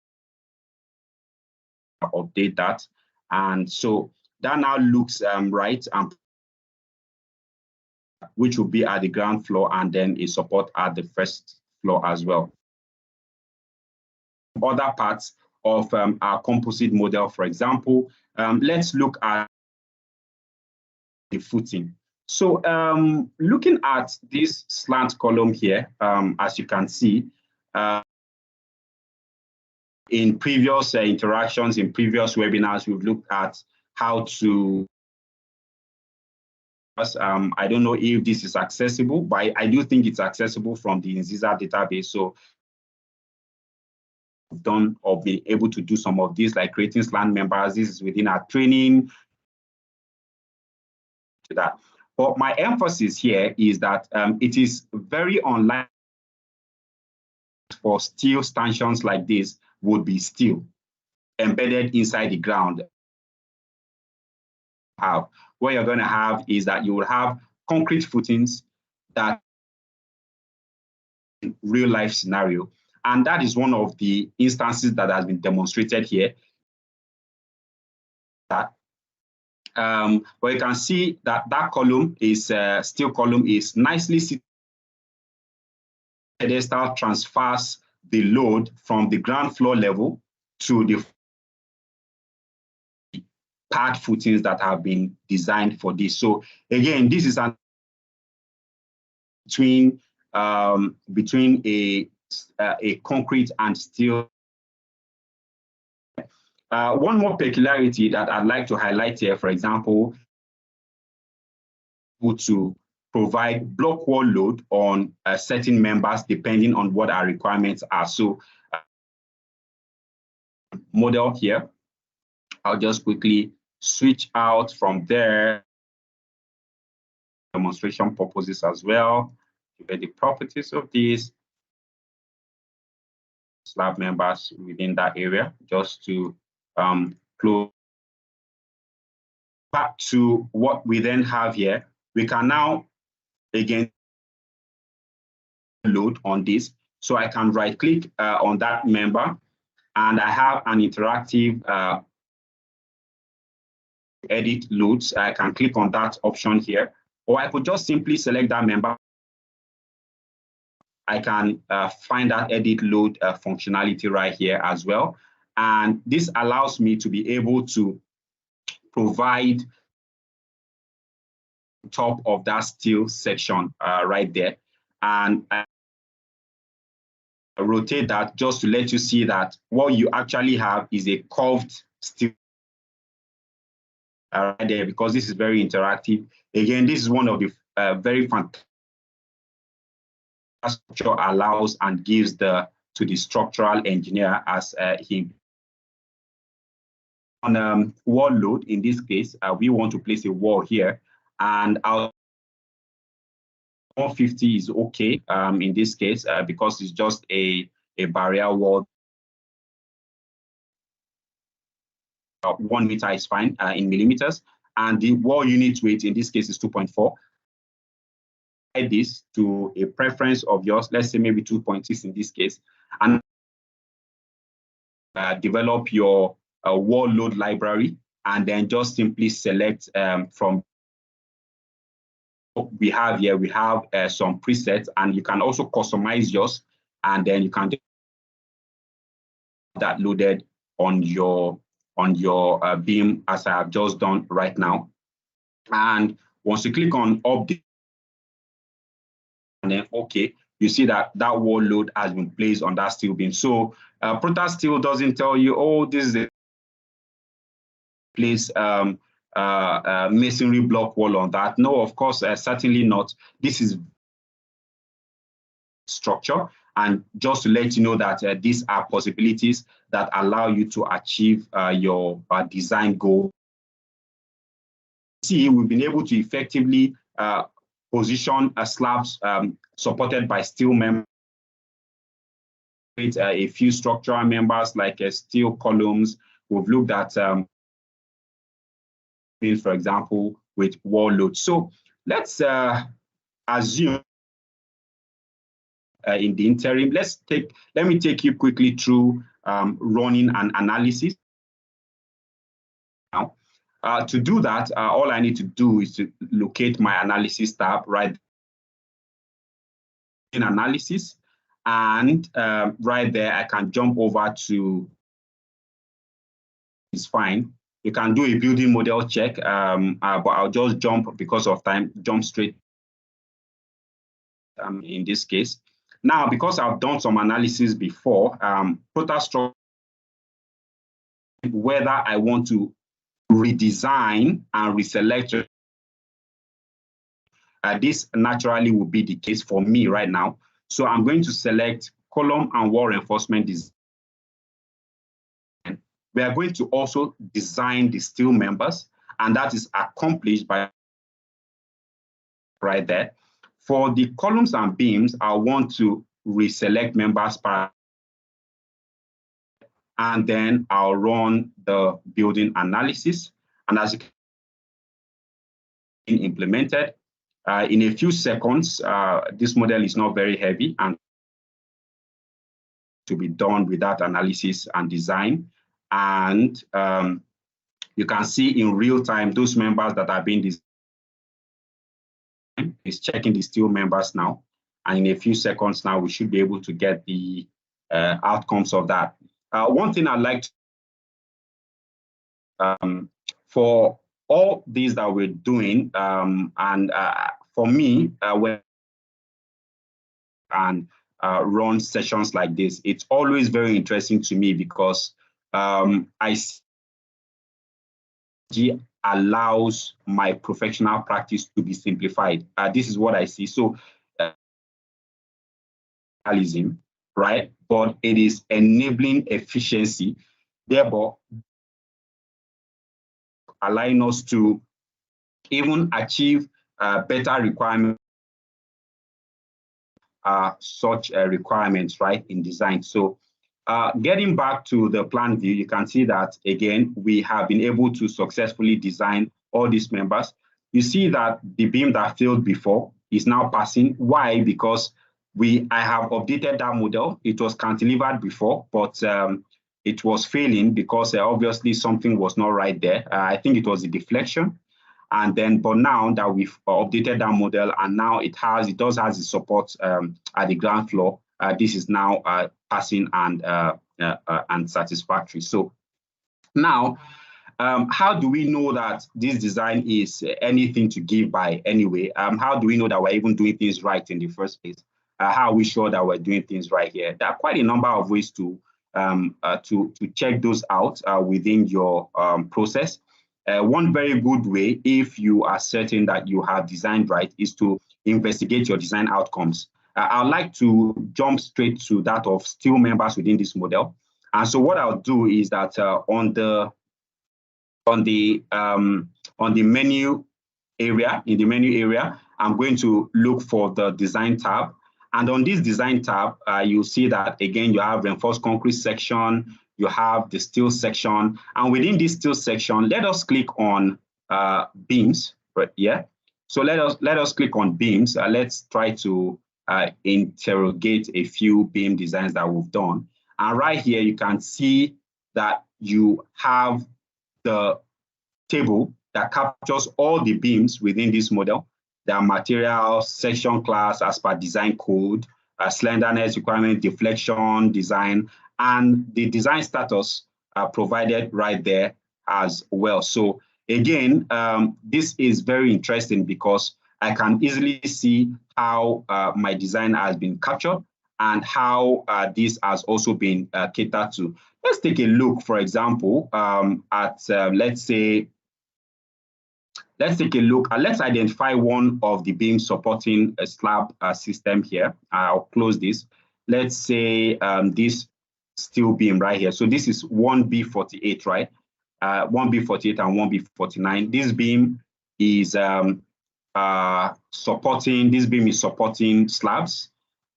update that. And so that now looks right, and which will be at the ground floor, and then a support at the first floor as well. Other parts of our composite model, for example, let's look at the footing. So looking at this slant column here, as you can see, in previous interactions, in previous webinars, we've looked at how to, I don't know if this is accessible, but I do think it's accessible from the Nziza database. So we've done or be able to do some of this, like creating slant members. This is within our training to that. But my emphasis here is that it is very unlikely for steel stanchions like this would be steel embedded inside the ground. What you're going to have is that you will have concrete footings that in real life scenario. And that is one of the instances that has been demonstrated here. But you can see that that column is steel column is nicely situated. Pedestal transfers the load from the ground floor level to the pad footings that have been designed for this. So again, this is an between a concrete and steel. One more peculiarity that I'd like to highlight here, for example, to provide block wall load on certain members depending on what our requirements are. So model here, I'll just quickly switch out from there. Demonstration purposes as well. Get the properties of these slab members within that area, just to close. Back to what we then have here, we can now again load on this. So I can right click on that member, and I have an interactive edit loads. I can click on that option here, or I could just simply select that member. I can find that edit load functionality right here as well. And this allows me to be able to provide top of that steel section right there. And I rotate that just to let you see that what you actually have is a curved steel right there, because this is very interactive. Again, this is one of the very fantastic structure allows and gives to the structural engineer as he on wall load. In this case, we want to place a wall here, and our 150 is okay in this case because it's just a barrier wall. 1 meter is fine in millimeters, and the wall unit weight in this case is 2.4. This to a preference of yours, let's say maybe 2.6 in this case, and develop your wall load library, and then just simply select from we have here. We have some presets, and you can also customize yours, and then you can get that loaded on your beam as I have just done right now. And once you click on update and then OK, you see that wall load has been placed on that steel beam. So Prota still doesn't tell you, oh, this is a place masonry block wall on that. No, of course, certainly not. This is structure. And just to let you know that these are possibilities that allow you to achieve your design goal. See, we've been able to effectively position slabs supported by steel members, a few structural members like steel columns. We've looked at, for example, with wall load. So let's assume in the interim, let me take you quickly through running an analysis. Now, to do that, all I need to do is to locate my analysis tab right in analysis, and right there I can jump over to. It's fine. You can do a building model check, but I'll just jump because of time. Jump straight. In this case. Now, because I've done some analysis before, Protastructure, whether I want to redesign and reselect, this naturally will be the case for me right now. So I'm going to select column and wall reinforcement design. We are going to also design the steel members, and that is accomplished by right there. For the columns and beams, I want to reselect members and then I'll run the building analysis. And as you can see, implemented in a few seconds, this model is not very heavy and to be done with that analysis and design. And you can see in real time those members that are being designed. Is checking the steel members now, and in a few seconds now we should be able to get the outcomes of that. One thing I'd like to, for all these that we're doing, and for me, when run sessions like this, it's always very interesting to me because I see allows my professional practice to be simplified. This is what I see. So, right? But it is enabling efficiency, therefore allowing us to even achieve better requirements, such requirements, right, in design. So, getting back to the plan view, you can see that, again, we have been able to successfully design all these members. You see that the beam that failed before is now passing. Why? Because I have updated that model. It was cantilevered before, but it was failing because obviously something was not right there. I think it was a deflection. And then, but now that we've updated that model, and now it does have the support at the ground floor, this is now passing and satisfactory. So now, how do we know that this design is anything to give by anyway? How do we know that we're even doing things right in the first place? How are we sure that we're doing things right here? There are quite a number of ways to check those out within your process. One very good way, if you are certain that you have designed right, is to investigate your design outcomes. I'd like to jump straight to that of steel members within this model. And so what I'll do is that on the menu area, I'm going to look for the design tab. And on this design tab, you'll see that again, you have reinforced concrete section, you have the steel section. And within this steel section, let us click on beams, right? Yeah. So let us click on beams. Let's try to interrogate a few beam designs that we've done. And right here, you can see that you have the table that captures all the beams within this model. Their material, section class as per design code, slenderness requirement, deflection, design, and the design status are provided right there as well. So again, this is very interesting because I can easily see how my design has been captured and how this has also been catered to. Let's take a look, for example, at, let's take a look. Let's identify one of the beams supporting a slab system here. I'll close this. Let's say this steel beam right here. So this is 1B48, right? 1B48 and 1B49. This beam is supporting slabs,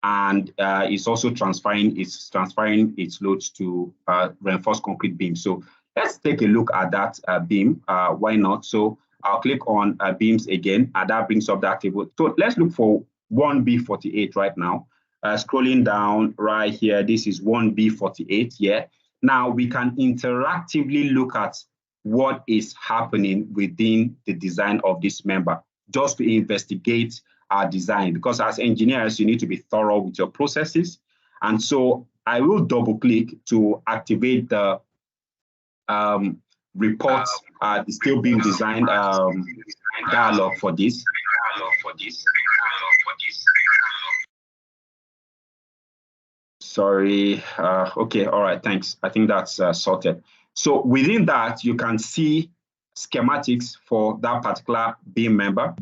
and it's also transferring its loads to reinforced concrete beam. So let's take a look at that beam. Why not? So I'll click on beams again, and that brings up that table. So let's look for 1B48 right now. Scrolling down right here, this is 1B48. Yeah. Now we can interactively look at what is happening within the design of this member, just to investigate our design, because as engineers, you need to be thorough with your processes. And so I will double click to activate the report, the steel beam design dialog for this. Sorry. Okay. All right. Thanks. I think that's sorted. So within that, you can see schematics for that particular beam member.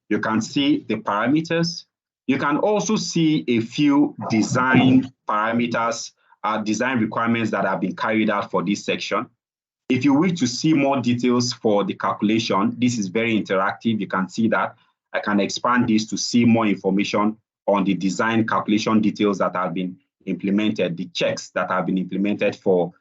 You can see the parameters. You can also see a few design parameters, design requirements that have been carried out for this section. If you wish to see more details for the calculation, this is very interactive. You can see that. I can expand this to see more information on the design calculation details that have been implemented, the checks that have been implemented for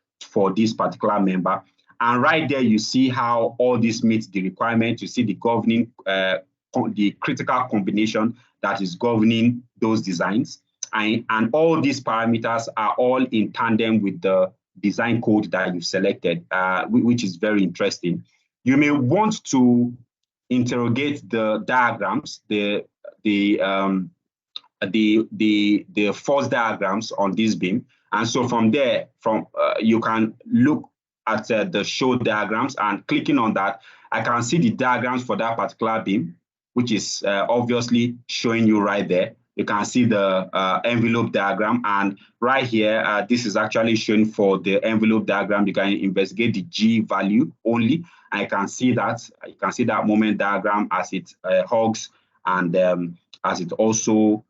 this particular member. And right there, you see how all this meets the requirement. You see the governing, the critical combination that is governing those designs. And all these parameters are all in tandem with the design code that you've selected, which is very interesting. You may want to interrogate the diagrams, the force diagrams on this beam. And so from there, you can look at the show diagrams, and clicking on that, I can see the diagrams for that particular beam, which is obviously showing you right there. You can see the envelope diagram, and right here, this is actually showing for the envelope diagram. You can investigate the G value only, and you can see that moment diagram as it hugs and as it also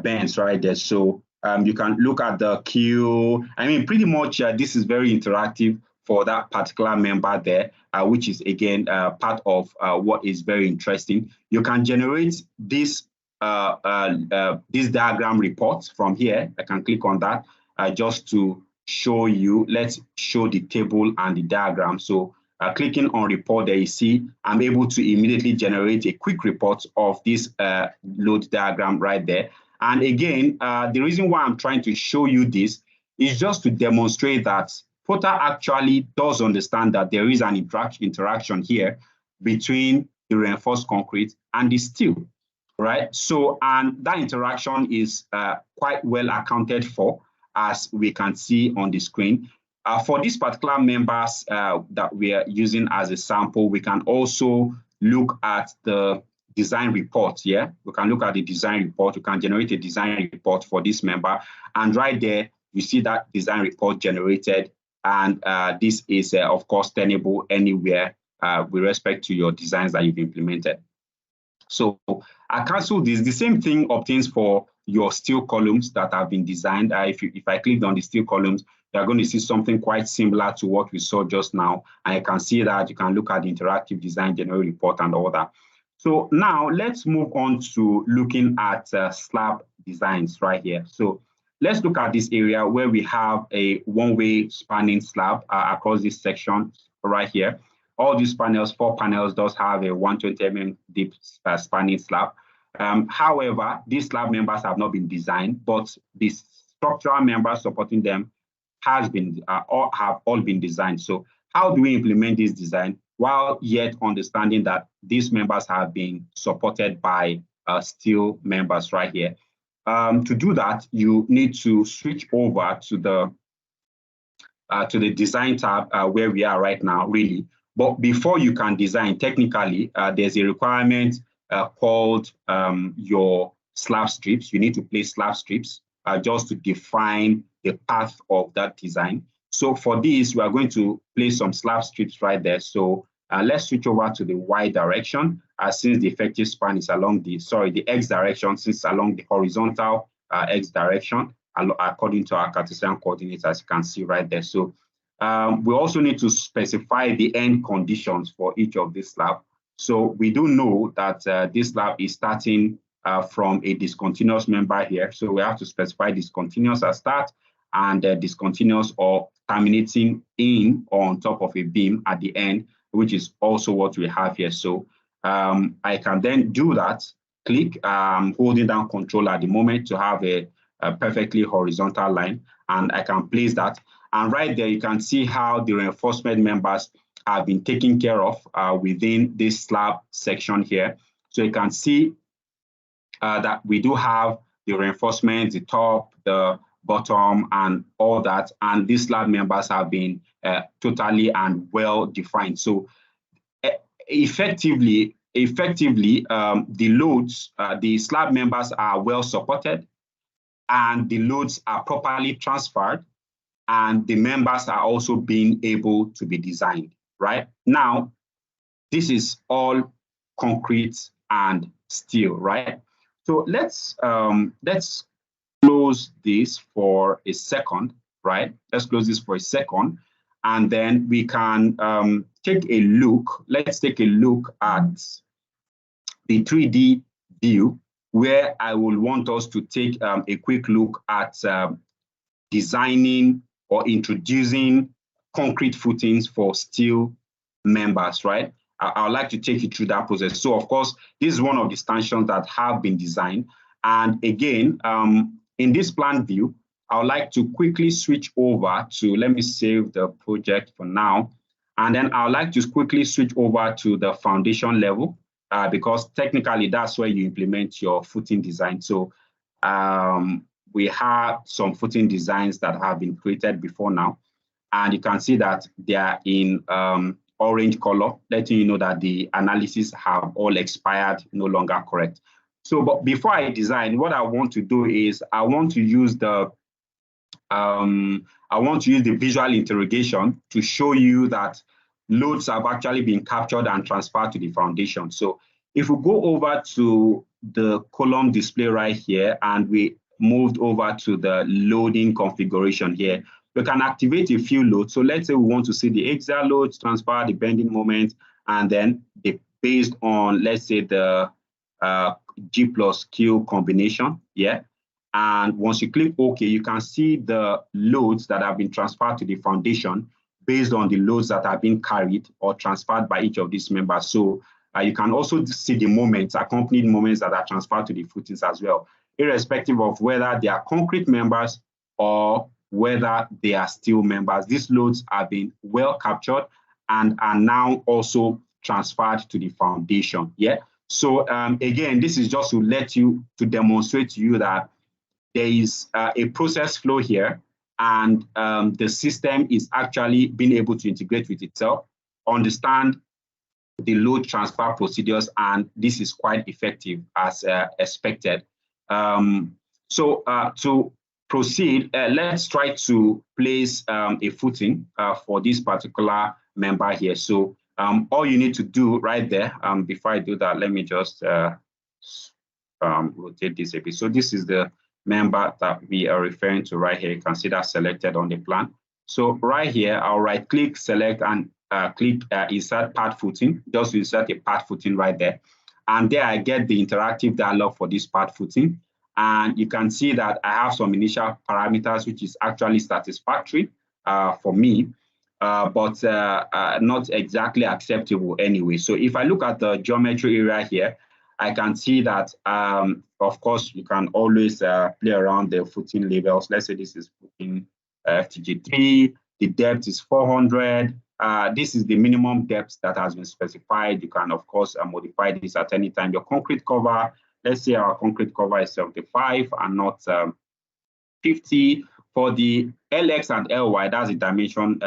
bends right there. So you can look at the Q. I mean, pretty much this is very interactive for that particular member there, which is again part of what is very interesting. You can generate this diagram report from here. I can click on that just to show you. Let's show the table and the diagram. So clicking on report there, you see I'm able to immediately generate a quick report of this load diagram right there. And again, the reason why I'm trying to show you this is just to demonstrate that Prota actually does understand that there is an interaction here between the reinforced concrete and the steel, right? So, and that interaction is quite well accounted for, as we can see on the screen. For these particular members that we are using as a sample, we can also look at the design report. Yeah, we can look at the design report. We can generate a design report for this member, and right there you see that design report generated, and this is of course tenable anywhere with respect to your designs that you've implemented. So I cancel this. The same thing obtains for your steel columns that have been designed. If I click on the steel columns, you're going to see something quite similar to what we saw just now. And you can see that you can look at the interactive design general report and all that. So now let's move on to looking at slab designs right here. So let's look at this area where we have a one-way spanning slab across this section right here. All these panels, 4 panels, does have a 120 mm deep spanning slab. However, these slab members have not been designed, but the structural members supporting them have all been designed. So how do we implement this design while yet understanding that these members have been supported by steel members right here? To do that, you need to switch over to the design tab where we are right now, really. But before you can design, technically, there's a requirement called your slab strips. You need to place slab strips just to define the path of that design. So for this, we are going to place some slab strips right there. So let's switch over to the Y direction since the effective span is along the X direction, since along the horizontal X direction, according to our Cartesian coordinates, as you can see right there. So we also need to specify the end conditions for each of these slabs. So we do know that this slab is starting from a discontinuous member here. So we have to specify discontinuous at start and discontinuous or terminating in or on top of a beam at the end, which is also what we have here. So I can then do that, click, holding down Control at the moment to have a perfectly horizontal line, and I can place that. And right there, you can see how the reinforcement members have been taken care of within this slab section here. So you can see that we do have the reinforcement, the top, the bottom, and all that. And these slab members have been totally and well defined. So effectively, the loads, the slab members are well supported, and the loads are properly transferred, and the members are also being able to be designed, right? Now, this is all concrete and steel, right? So let's close this for a second, right? Let's close this for a second, and then we can take a look. Let's take a look at the 3D view, where I will want us to take a quick look at designing or introducing concrete footings for steel members, right? I would like to take you through that process. So, of course, this is one of the stanchions that have been designed. And again, in this plan view, I would like to quickly switch over to, let me save the project for now. And then I would like to quickly switch over to the foundation level because technically that's where you implement your footing design. So we have some footing designs that have been created before now. And you can see that they are in orange color, letting you know that the analysis have all expired, no longer correct. So, but before I design, what I want to do is I want to use the visual interrogation to show you that loads have actually been captured and transferred to the foundation. So if we go over to the column display right here and we moved over to the loading configuration here, we can activate a few loads. So let's say we want to see the axial loads, transfer the bending moment, and then based on, let's say, the G plus Q combination, yeah. And once you click OK, you can see the loads that have been transferred to the foundation based on the loads that have been carried or transferred by each of these members. So you can also see the moments, accompanied moments that are transferred to the footings as well, irrespective of whether they are concrete members or whether they are steel members. These loads have been well captured and are now also transferred to the foundation. Yeah. So again, this is just to demonstrate to you that there is a process flow here, and the system is actually being able to integrate with itself, understand the load transfer procedures, and this is quite effective as expected. So to proceed, let's try to place a footing for this particular member here. So All you need to do right there, before I do that, let me just rotate this a bit. So this is the member that we are referring to right here. You can see that selected on the plan. So right here, I'll right click, select, and click insert part footing, just to insert a part footing right there. And there I get the interactive dialog for this part footing. And you can see that I have some initial parameters, which is actually satisfactory for me, but not exactly acceptable anyway. So if I look at the geometry area here, I can see that, of course, you can always play around the footing labels. Let's say this is footing FTG3, the depth is 400. This is the minimum depth that has been specified. You can, of course, modify this at any time. Your concrete cover, let's say our concrete cover is 75 and not 50. For the LX and LY, that's the dimension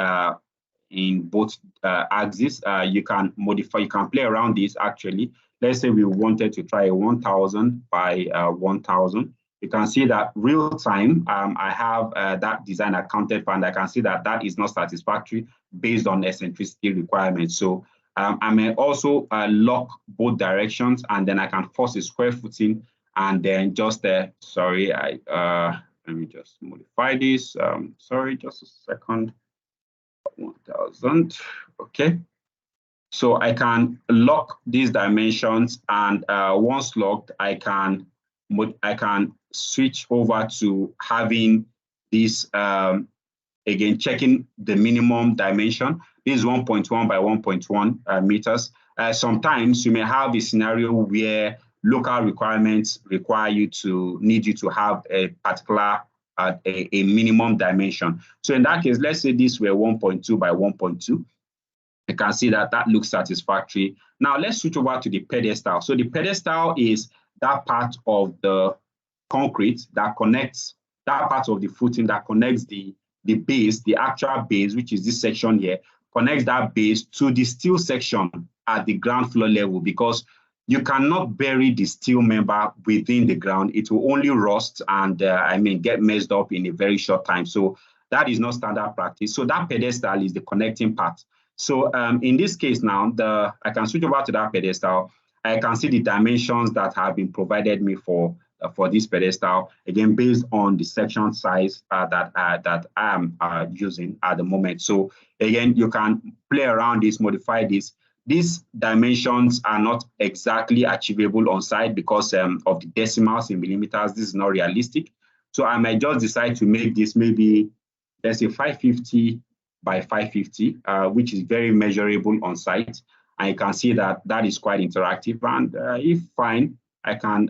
in both axes. You can modify, you can play around this actually. Let's say we wanted to try a 1000 by 1000. You can see that real time, I have that design accounted for, and I can see that that is not satisfactory based on eccentricity requirements. So I may also lock both directions, and then I can force a square footing, and then just, sorry, let me just modify this. Sorry, just a second. 1000, okay. So I can lock these dimensions, and once locked, I can switch over to having this, again, checking the minimum dimension. This is 1.1 by 1.1 meters. Sometimes you may have a scenario where local requirements need you to have a particular a minimum dimension. So in that case, let's say this were 1.2 by 1.2. You can see that that looks satisfactory. Now let's switch over to the pedestal. So the pedestal is that part of the concrete that connects, that part of the footing that connects the base, the actual base, which is this section here, connects that base to the steel section at the ground floor level, because you cannot bury the steel member within the ground. It will only rust and get messed up in a very short time. So that is not standard practice. So that pedestal is the connecting part. So in this case now, I can switch over to that pedestal. I can see the dimensions that have been provided me for this pedestal, again, based on the section size that I am using at the moment. So again, you can play around this, modify this. These dimensions are not exactly achievable on site because of the decimals in millimeters. This is not realistic. So I might just decide to make this maybe, let's say 550 by 550, which is very measurable on site. And you can see that that is quite interactive. And if fine, I can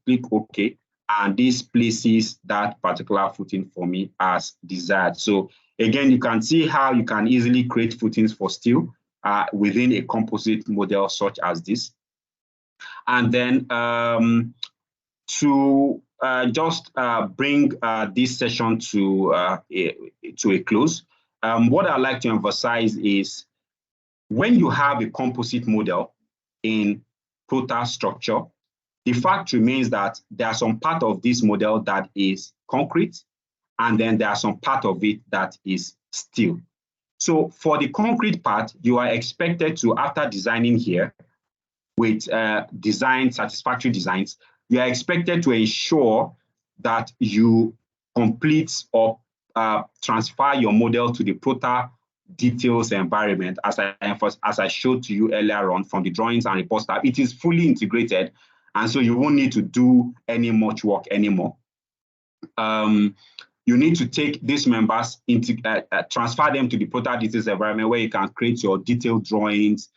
click OK. And this places that particular footing for me as desired. So again, you can see how you can easily create footings for steel within a composite model such as this. And then to just bring this session to a close, what I'd like to emphasize is when you have a composite model in Protastructure, the fact remains that there are some part of this model that is concrete, and then there are some part of it that is steel. So for the concrete part, you are expected to, after designing here with satisfactory designs, you are expected to ensure that you complete or transfer your model to the Prota details environment, as I showed to you earlier on from the drawings and report tab. It is fully integrated, and so you won't need to do any much work anymore. You need to take these members into transfer them to the Prota details environment, where you can create your detailed drawings,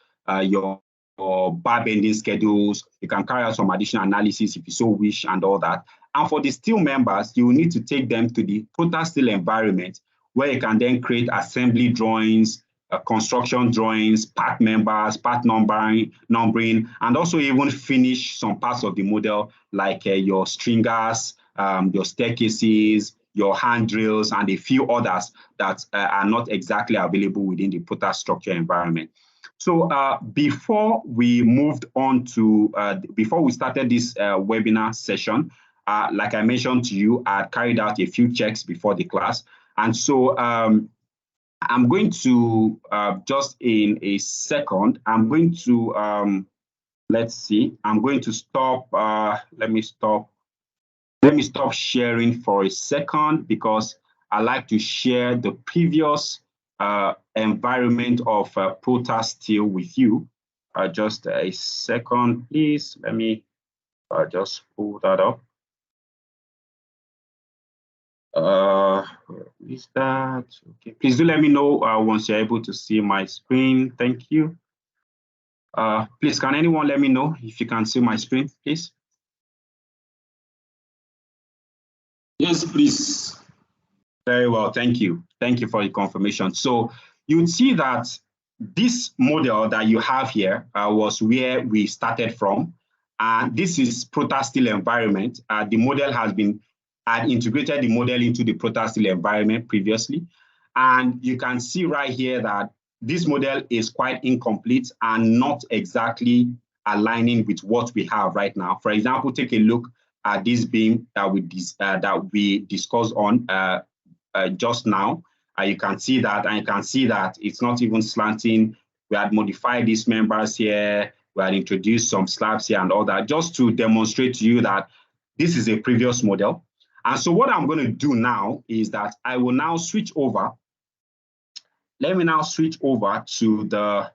your bar bending schedules. You can carry out some additional analysis if you so wish, and all that. And for the steel members, you will need to take them to the Prota steel environment, where you can then create assembly drawings, construction drawings, part members, part numbering, and also even finish some parts of the model, like your stringers, your staircases, your handrails, and a few others that are not exactly available within the Protastructure environment. So before we moved on to, before we started this webinar session, like I mentioned to you, I carried out a few checks before the class. And so I'm going to, just in a second, I'm going to, let's see, I'm going to stop, let me stop sharing for a second, because I like to share the previous environment of Protastructure with you. Just a second, please. Let me just pull that up. Is that okay? Please do let me know once you're able to see my screen. Thank you. Please, can anyone let me know if you can see my screen, please? Yes, please. Very well, thank you. Thank you for the confirmation. So you would see that this model that you have here was where we started from. This is Protastructure environment. The model has been, I'd integrated the model into the Protastructure environment previously. And you can see right here that this model is quite incomplete and not exactly aligning with what we have right now. For example, take a look at this beam that we discussed on just now. You can see that, and you can see that it's not even slanting. We had modified these members here. We had introduced some slabs here and all that, just to demonstrate to you that this is a previous model. And so what I'm going to do now is that I will now switch over. Let me now switch over to the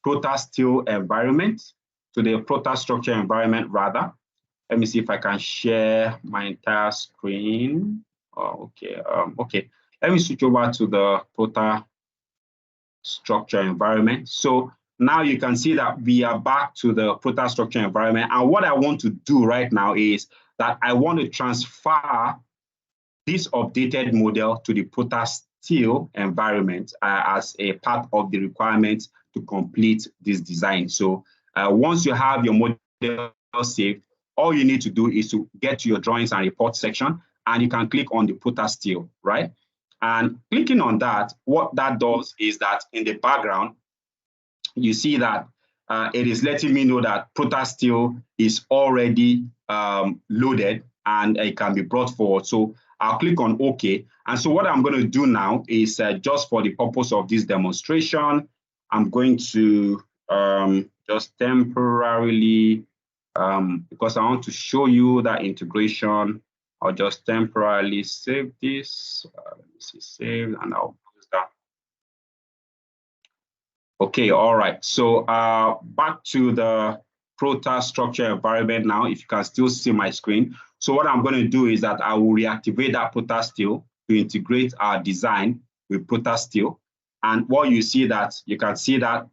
Protastructure environment, to the Protastructure environment rather. Let me see if I can share my entire screen. Oh, okay. Okay. Let me switch over to the Protastructure environment. So now you can see that we are back to the Protastructure environment. And what I want to do right now is that I want to transfer this updated model to the Protastructure environment as a part of the requirements to complete this design. So once you have your model saved, all you need to do is to get to your drawings and report section, and you can click on the Protastructure, right? And clicking on that, what that does is that in the background, you see that it is letting me know that Protastructure is already loaded and it can be brought forward. So I'll click on OK. And so what I'm going to do now is just for the purpose of this demonstration, I'm going to just temporarily, because I want to show you that integration, I'll just temporarily save this. Let me see, save, and I'll close that. Okay, all right. So back to the Protastructure environment now, if you can still see my screen. So what I'm going to do is that I will reactivate that Protastructure to integrate our design with Protastructure. And what you see that, you can see that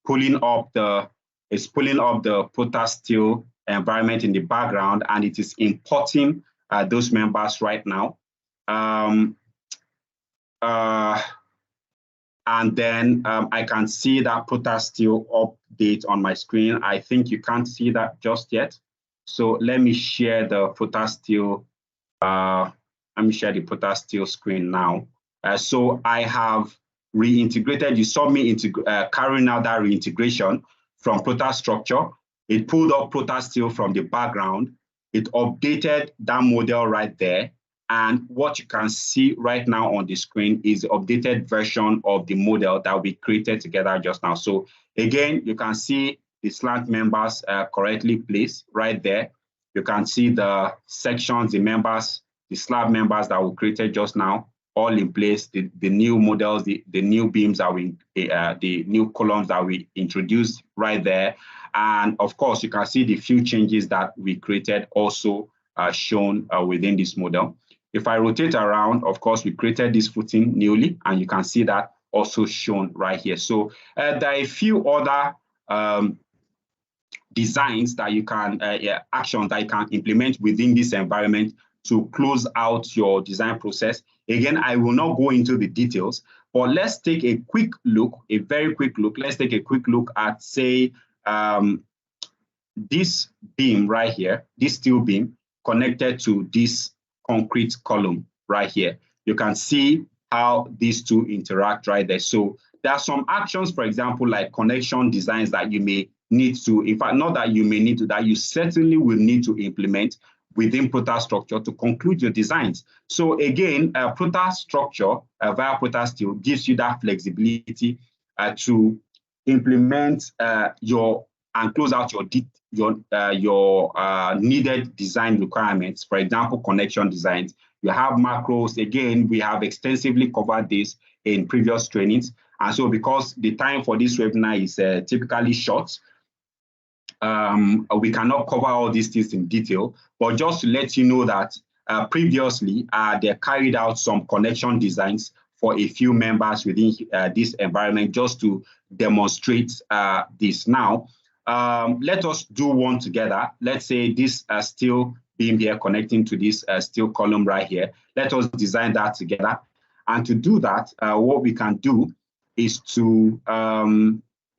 pulling up the Protastructure environment in the background, and it is importing those members right now. And then I can see that Protastructure update on my screen. I think you can't see that just yet. So let me share the Protastructure. Let me share the Protastructure screen now. So I have reintegrated. You saw me carrying out that reintegration from Protastructure. It pulled up Protastructure from the background. It updated that model right there. And what you can see right now on the screen is the updated version of the model that we created together just now. So again, you can see the slant members correctly placed right there. You can see the sections, the members, the slab members that we created just now, all in place. The new models, the new beams that the new columns that we introduced right there. And of course, you can see the few changes that we created also shown within this model. If I rotate around, of course, we created this footing newly, and you can see that also shown right here. So there are a few other designs that you can, actions that you can implement within this environment to close out your design process. Again, I will not go into the details, but let's take a quick look, a very quick look. Let's take a quick look at, say, this beam right here, this steel beam connected to this concrete column right here. You can see how these two interact right there. So there are some actions, for example, like connection designs that you may need to, in fact, not that you may need to, that you certainly will need to implement within Protastructure to conclude your designs. So again, Protastructure via Protasteel gives you that flexibility to implement and close out your needed design requirements. For example, connection designs. You have macros. Again, we have extensively covered this in previous trainings. And so because the time for this webinar is typically short, we cannot cover all these things in detail, but just to let you know that previously they carried out some connection designs for a few members within this environment just to demonstrate this. Now, let us do one together. Let's say this steel beam here connecting to this steel column right here. Let us design that together. And to do that, what we can do is to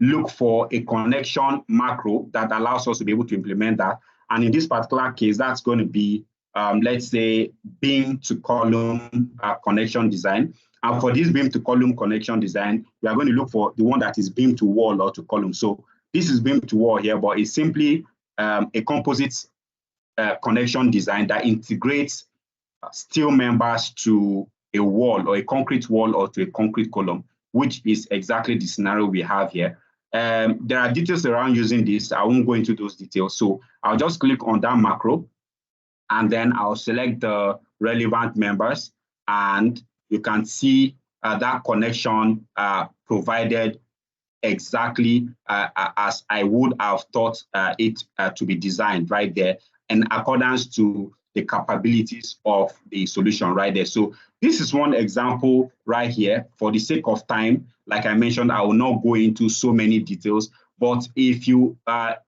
look for a connection macro that allows us to be able to implement that. And in this particular case, that's going to be, let's say, beam to column connection design. And for this beam to column connection design, we are going to look for the one that is beam to wall or to column. So this is beam to wall here, but it's simply a composite connection design that integrates steel members to a wall or a concrete wall or to a concrete column, which is exactly the scenario we have here. There are details around using this. I won't go into those details. So I'll just click on that macro, and then I'll select the relevant members, and you can see that connection provided exactly as I would have thought it to be designed right there in accordance to the capabilities of the solution right there. So this is one example right here. For the sake of time, like I mentioned, I will not go into so many details, but if you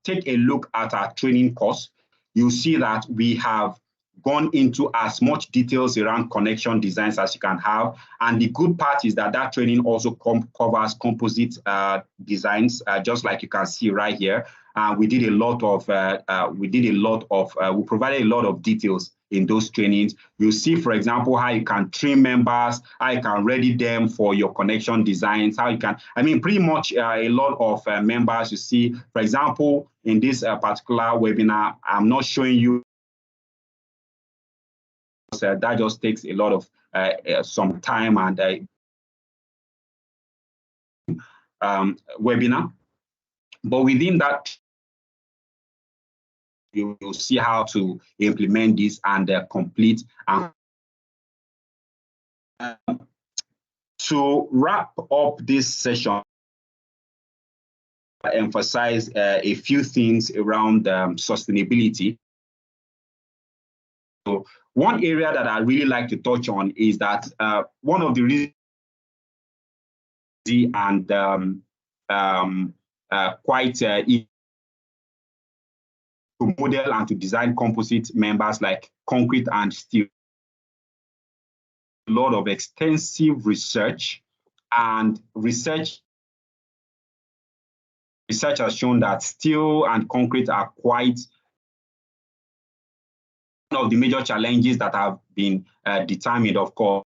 take a look at our training course, you'll see that we have gone into as much details around connection designs as you can have. And the good part is that that training also covers composite designs, just like you can see right here. We provided a lot of details in those trainings. You'll see, for example, how you can trim members, how you can ready them for your connection designs, how you can, pretty much a lot of members you see. For example, in this particular webinar, I'm not showing you that just takes a lot of some time and webinar. But within that, you will see how to implement this and complete. To wrap up this session, I emphasize a few things around sustainability. So one area that I really like to touch on is that one of the reasons and quite easy to model and to design composite members like concrete and steel. A lot of extensive research, and research has shown that steel and concrete are quite one of the major challenges that have been determined, of course,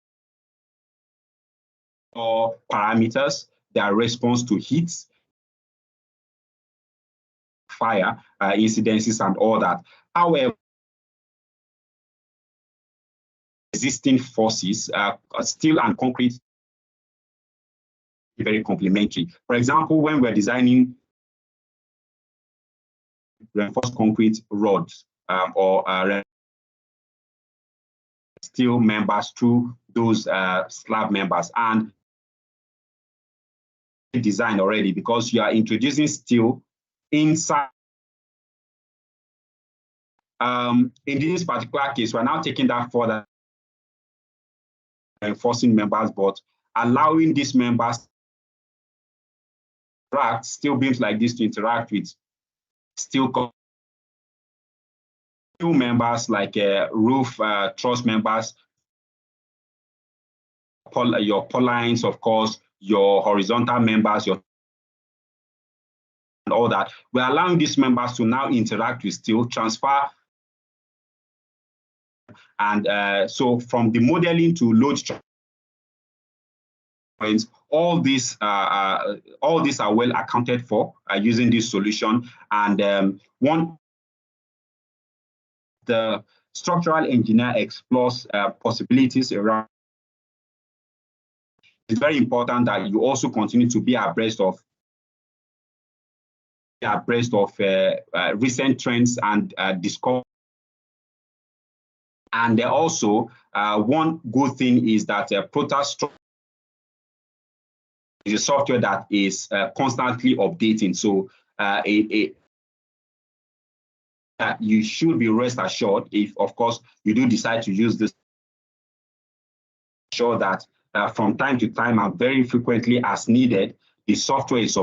or parameters, their response to heat, fire, incidences, and all that. However, existing forces, steel and concrete, very complementary. For example, when we're designing reinforced concrete rods or steel members through those slab members, and design already, because you are introducing steel inside. In this particular case, we're now taking that further, reinforcing members, but allowing these members to interact, steel beams like this to interact with steel members like roof truss members, your purlines, of course, your horizontal members, and all that. We're allowing these members to now interact with steel, transfer. And so from the modeling to load points, all these are well accounted for using this solution. And the structural engineer explores possibilities around. It's very important that you also continue to be abreast of recent trends and discover. And also, one good thing is that Protastructure is a software that is constantly updating. So you should be rest assured if, of course, you do decide to use this. Sure that from time to time and very frequently as needed, the software is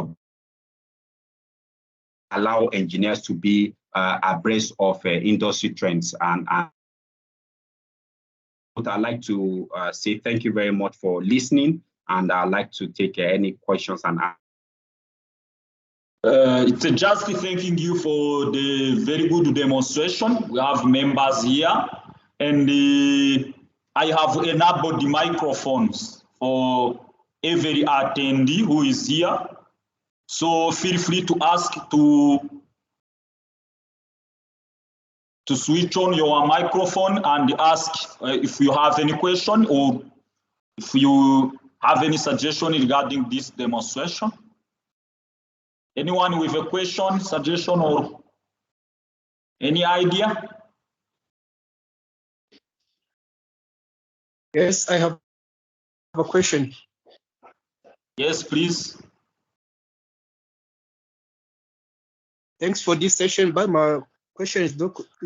allow engineers to be abreast of industry trends. And I'd like to say thank you very much for listening, and I'd like to take any questions and answers. It's just thanking you for the very good demonstration. We have members here, and I have enabled the microphones for every attendee who is here. So feel free to ask to switch on your microphone and ask if you have any question or if you have any suggestion regarding this demonstration. Anyone with a question, suggestion, or any idea? Yes, I have a question. Yes, please. Thanks for this session, but my question is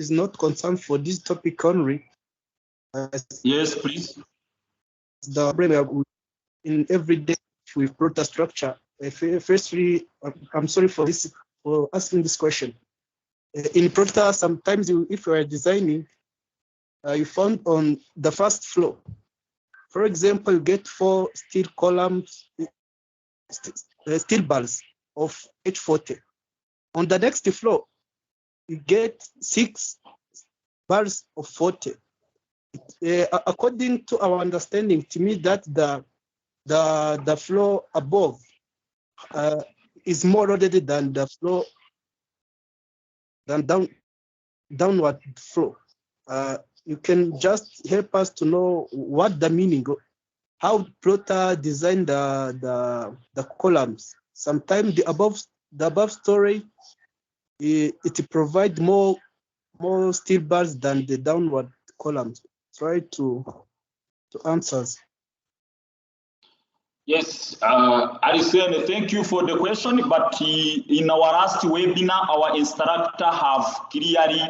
not concerned for this topic only. Yes, please. The problem in every day with Protastructure. Firstly, I'm sorry for asking this question. In Prota, sometimes if you are designing, you found on the first floor, for example, you get 4 steel columns, steel bars of H40. On the next floor, you get 6 bars of 40. According to our understanding, to me that the floor above is more loaded than the floor downward flow. You can just help us to know what the meaning, how Prota designed the columns. Sometimes the above story it provides more steel bars than the downward columns. Try to answer. Yes, Arisene, thank you for the question. But in our last webinar, our instructor have clearly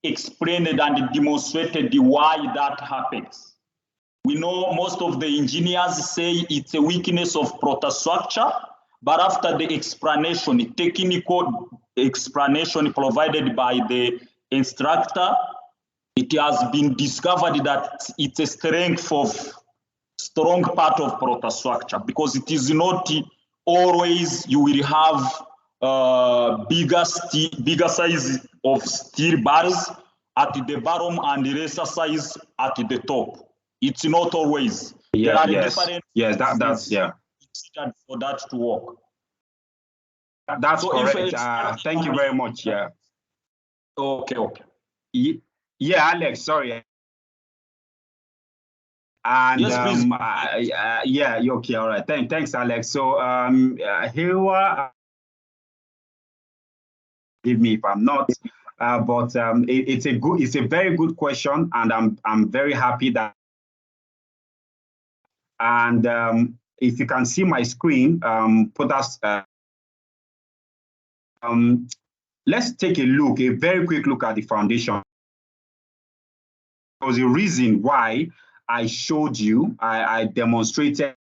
explained and demonstrated why that happens. We know most of the engineers say it's a weakness of Protastructure, but after the explanation, technical explanation provided by the instructor, it has been discovered that it's a strong part of Protastructure, because it is not always you will have bigger size of steel bars at the bottom and the lesser size at the top. It's not always. Yeah, yes, that's for that to work. That's so correct. Thank you very much. Yeah. Okay. Yeah, Alex, sorry. And yes, please. yeah, you're okay. All right. Thanks, Alex. So here give me if I'm not, but it's a very good question, and I'm very happy that. And if you can see my screen, put us. Let's take a very quick look at the foundation. There was a reason why I showed you, I demonstrated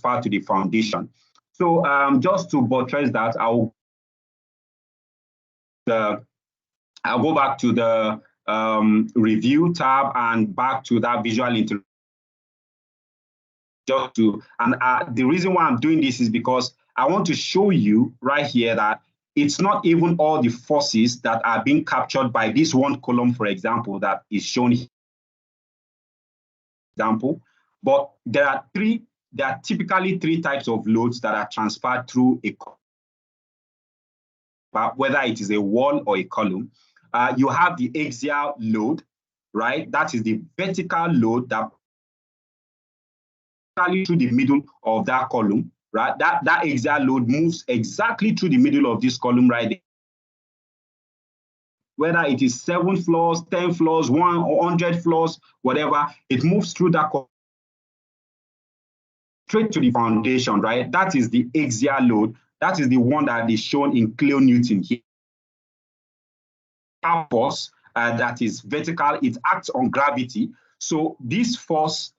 part to the foundation. So just to buttress that, I'll go back to the review tab and back to that visual introduction. The reason why I'm doing this is because I want to show you right here that it's not even all the forces that are being captured by this one column, for example, that is shown here. But there are typically 3 types of loads that are transferred through whether it is a wall or a column. you have the axial load, right? That is the vertical load that through the middle of that column, right? That axial load moves exactly through the middle of this column right there. Whether it is 7 floors, 10 floors, 100 floors, whatever, it moves through that straight to the foundation, right? That is the axial load. That is the one that is shown in kilonewton here. Force that is vertical, it acts on gravity. So this force,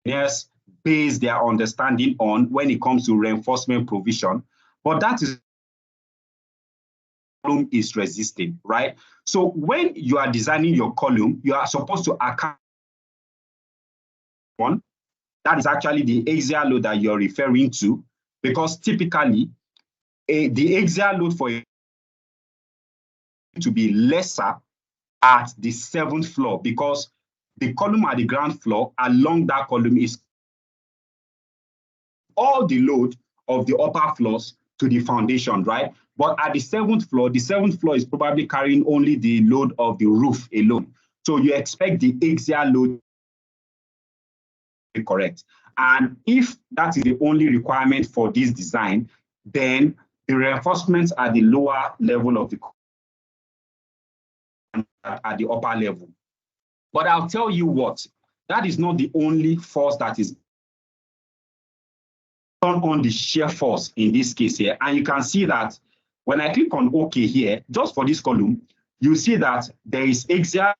yes, base their understanding on when it comes to reinforcement provision, but that is column is resisting, right? So when you are designing your column, you are supposed to account one. That is actually the axial load that you're referring to, because typically the axial load for to be lesser at the 7th floor, because the column at the ground floor along that column is all the load of the upper floors to the foundation, right? But at the 7th floor is probably carrying only the load of the roof alone. So you expect the axial load to be correct. And if that is the only requirement for this design, then the reinforcements at the lower level of the at the upper level. But I'll tell you what, that is not the only force that is on the shear force in this case here. And you can see that when I click on OK here, just for this column, you see that there is axial,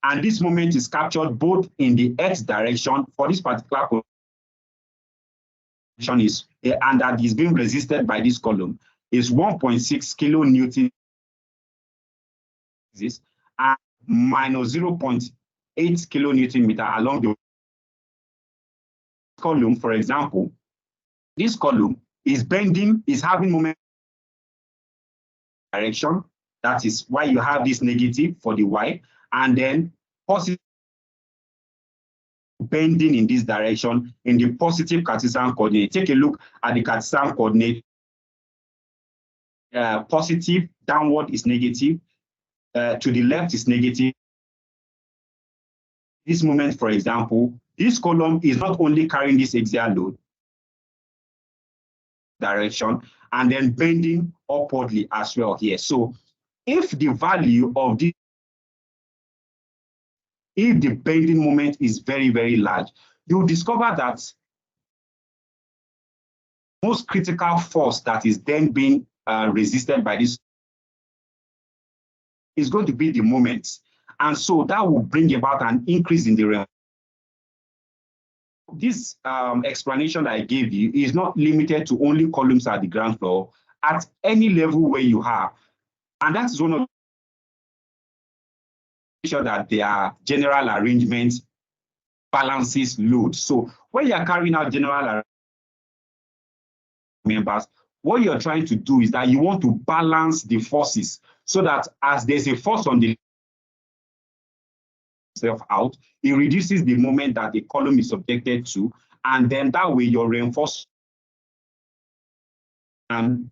and this moment is captured both in the X direction for this particular position is, and that is being resisted by this column is 1.6 kilonewton and minus 0.8 kilonewton meter along the column. For example, this column is bending, is having moment direction. That is why you have this negative for the Y, and then positive bending in this direction in the positive Cartesian coordinate. Take a look at the Cartesian coordinate. Positive downward is negative, to the left is negative. This moment, for example, this column is not only carrying this axial load direction and then bending upwardly as well here. So if the value of this, if the bending moment is very, very large, you'll discover that most critical force that is then being resisted by this is going to be the moment. And so that will bring about an increase in the this explanation that I gave you is not limited to only columns at the ground floor, at any level where you have. And that's one of sure that their general arrangement balances load. So when you are carrying out general members, what you're trying to do is that you want to balance the forces so that as there's a force on the self out, it reduces the moment that the column is subjected to, and then that way your reinforcement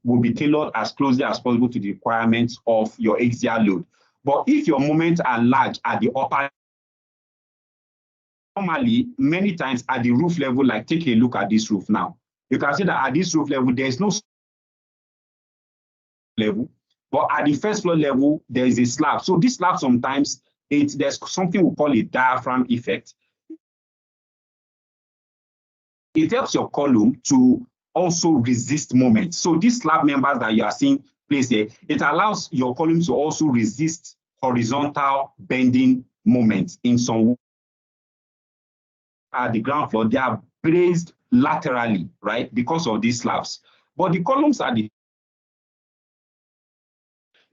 will be tailored as closely as possible to the requirements of your axial load. But if your moments are large at the upper, normally, many times at the roof level, like take a look at this roof now, you can see that at this roof level, there's no level, but at the first floor level, there is a slab. So this slab sometimes, there's something we call a diaphragm effect. It helps your column to also resist moment. So these slab members that you are seeing placed here, it allows your column to also resist horizontal bending moments in some. At the ground floor, they are braced laterally, right, because of these slabs. But the columns are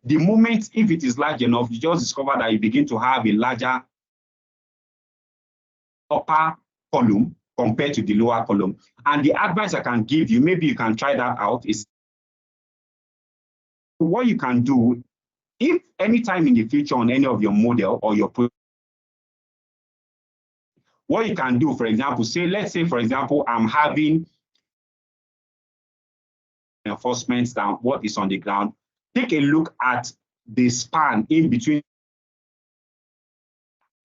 the moment, if it is large enough, you just discover that you begin to have a larger upper column compared to the lower column. And the advice I can give you, maybe you can try that out, is what you can do, if anytime in the future on any of your model or your project, what you can do, for example, say, let's say, for example, I'm having reinforcements than what is on the ground, take a look at the span in between,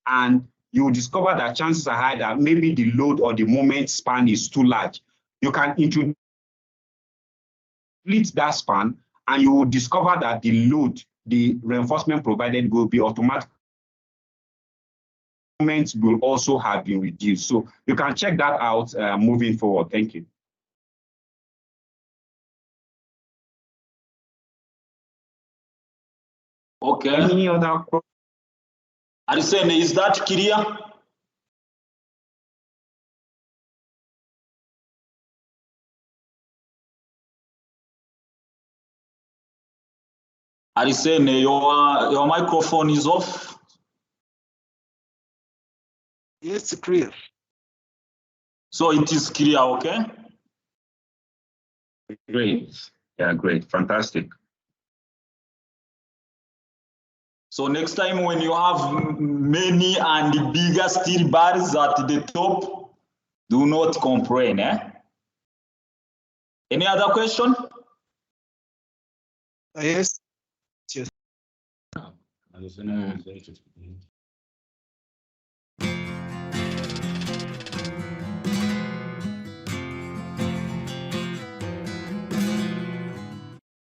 and you will discover that chances are high that maybe the load or the moment span is too large. You can introduce that span, and you will discover that the load, the reinforcement provided will be automatic. Moments will also have been reduced. So you can check that out moving forward. Thank you. Okay. Any other questions? Arisene, is that clear? Arisene, your microphone is off. Yes, clear. So it is clear, okay? Great. Yeah, great. Fantastic. So next time when you have many and bigger steel bars at the top, do not complain. Any other question? Yes.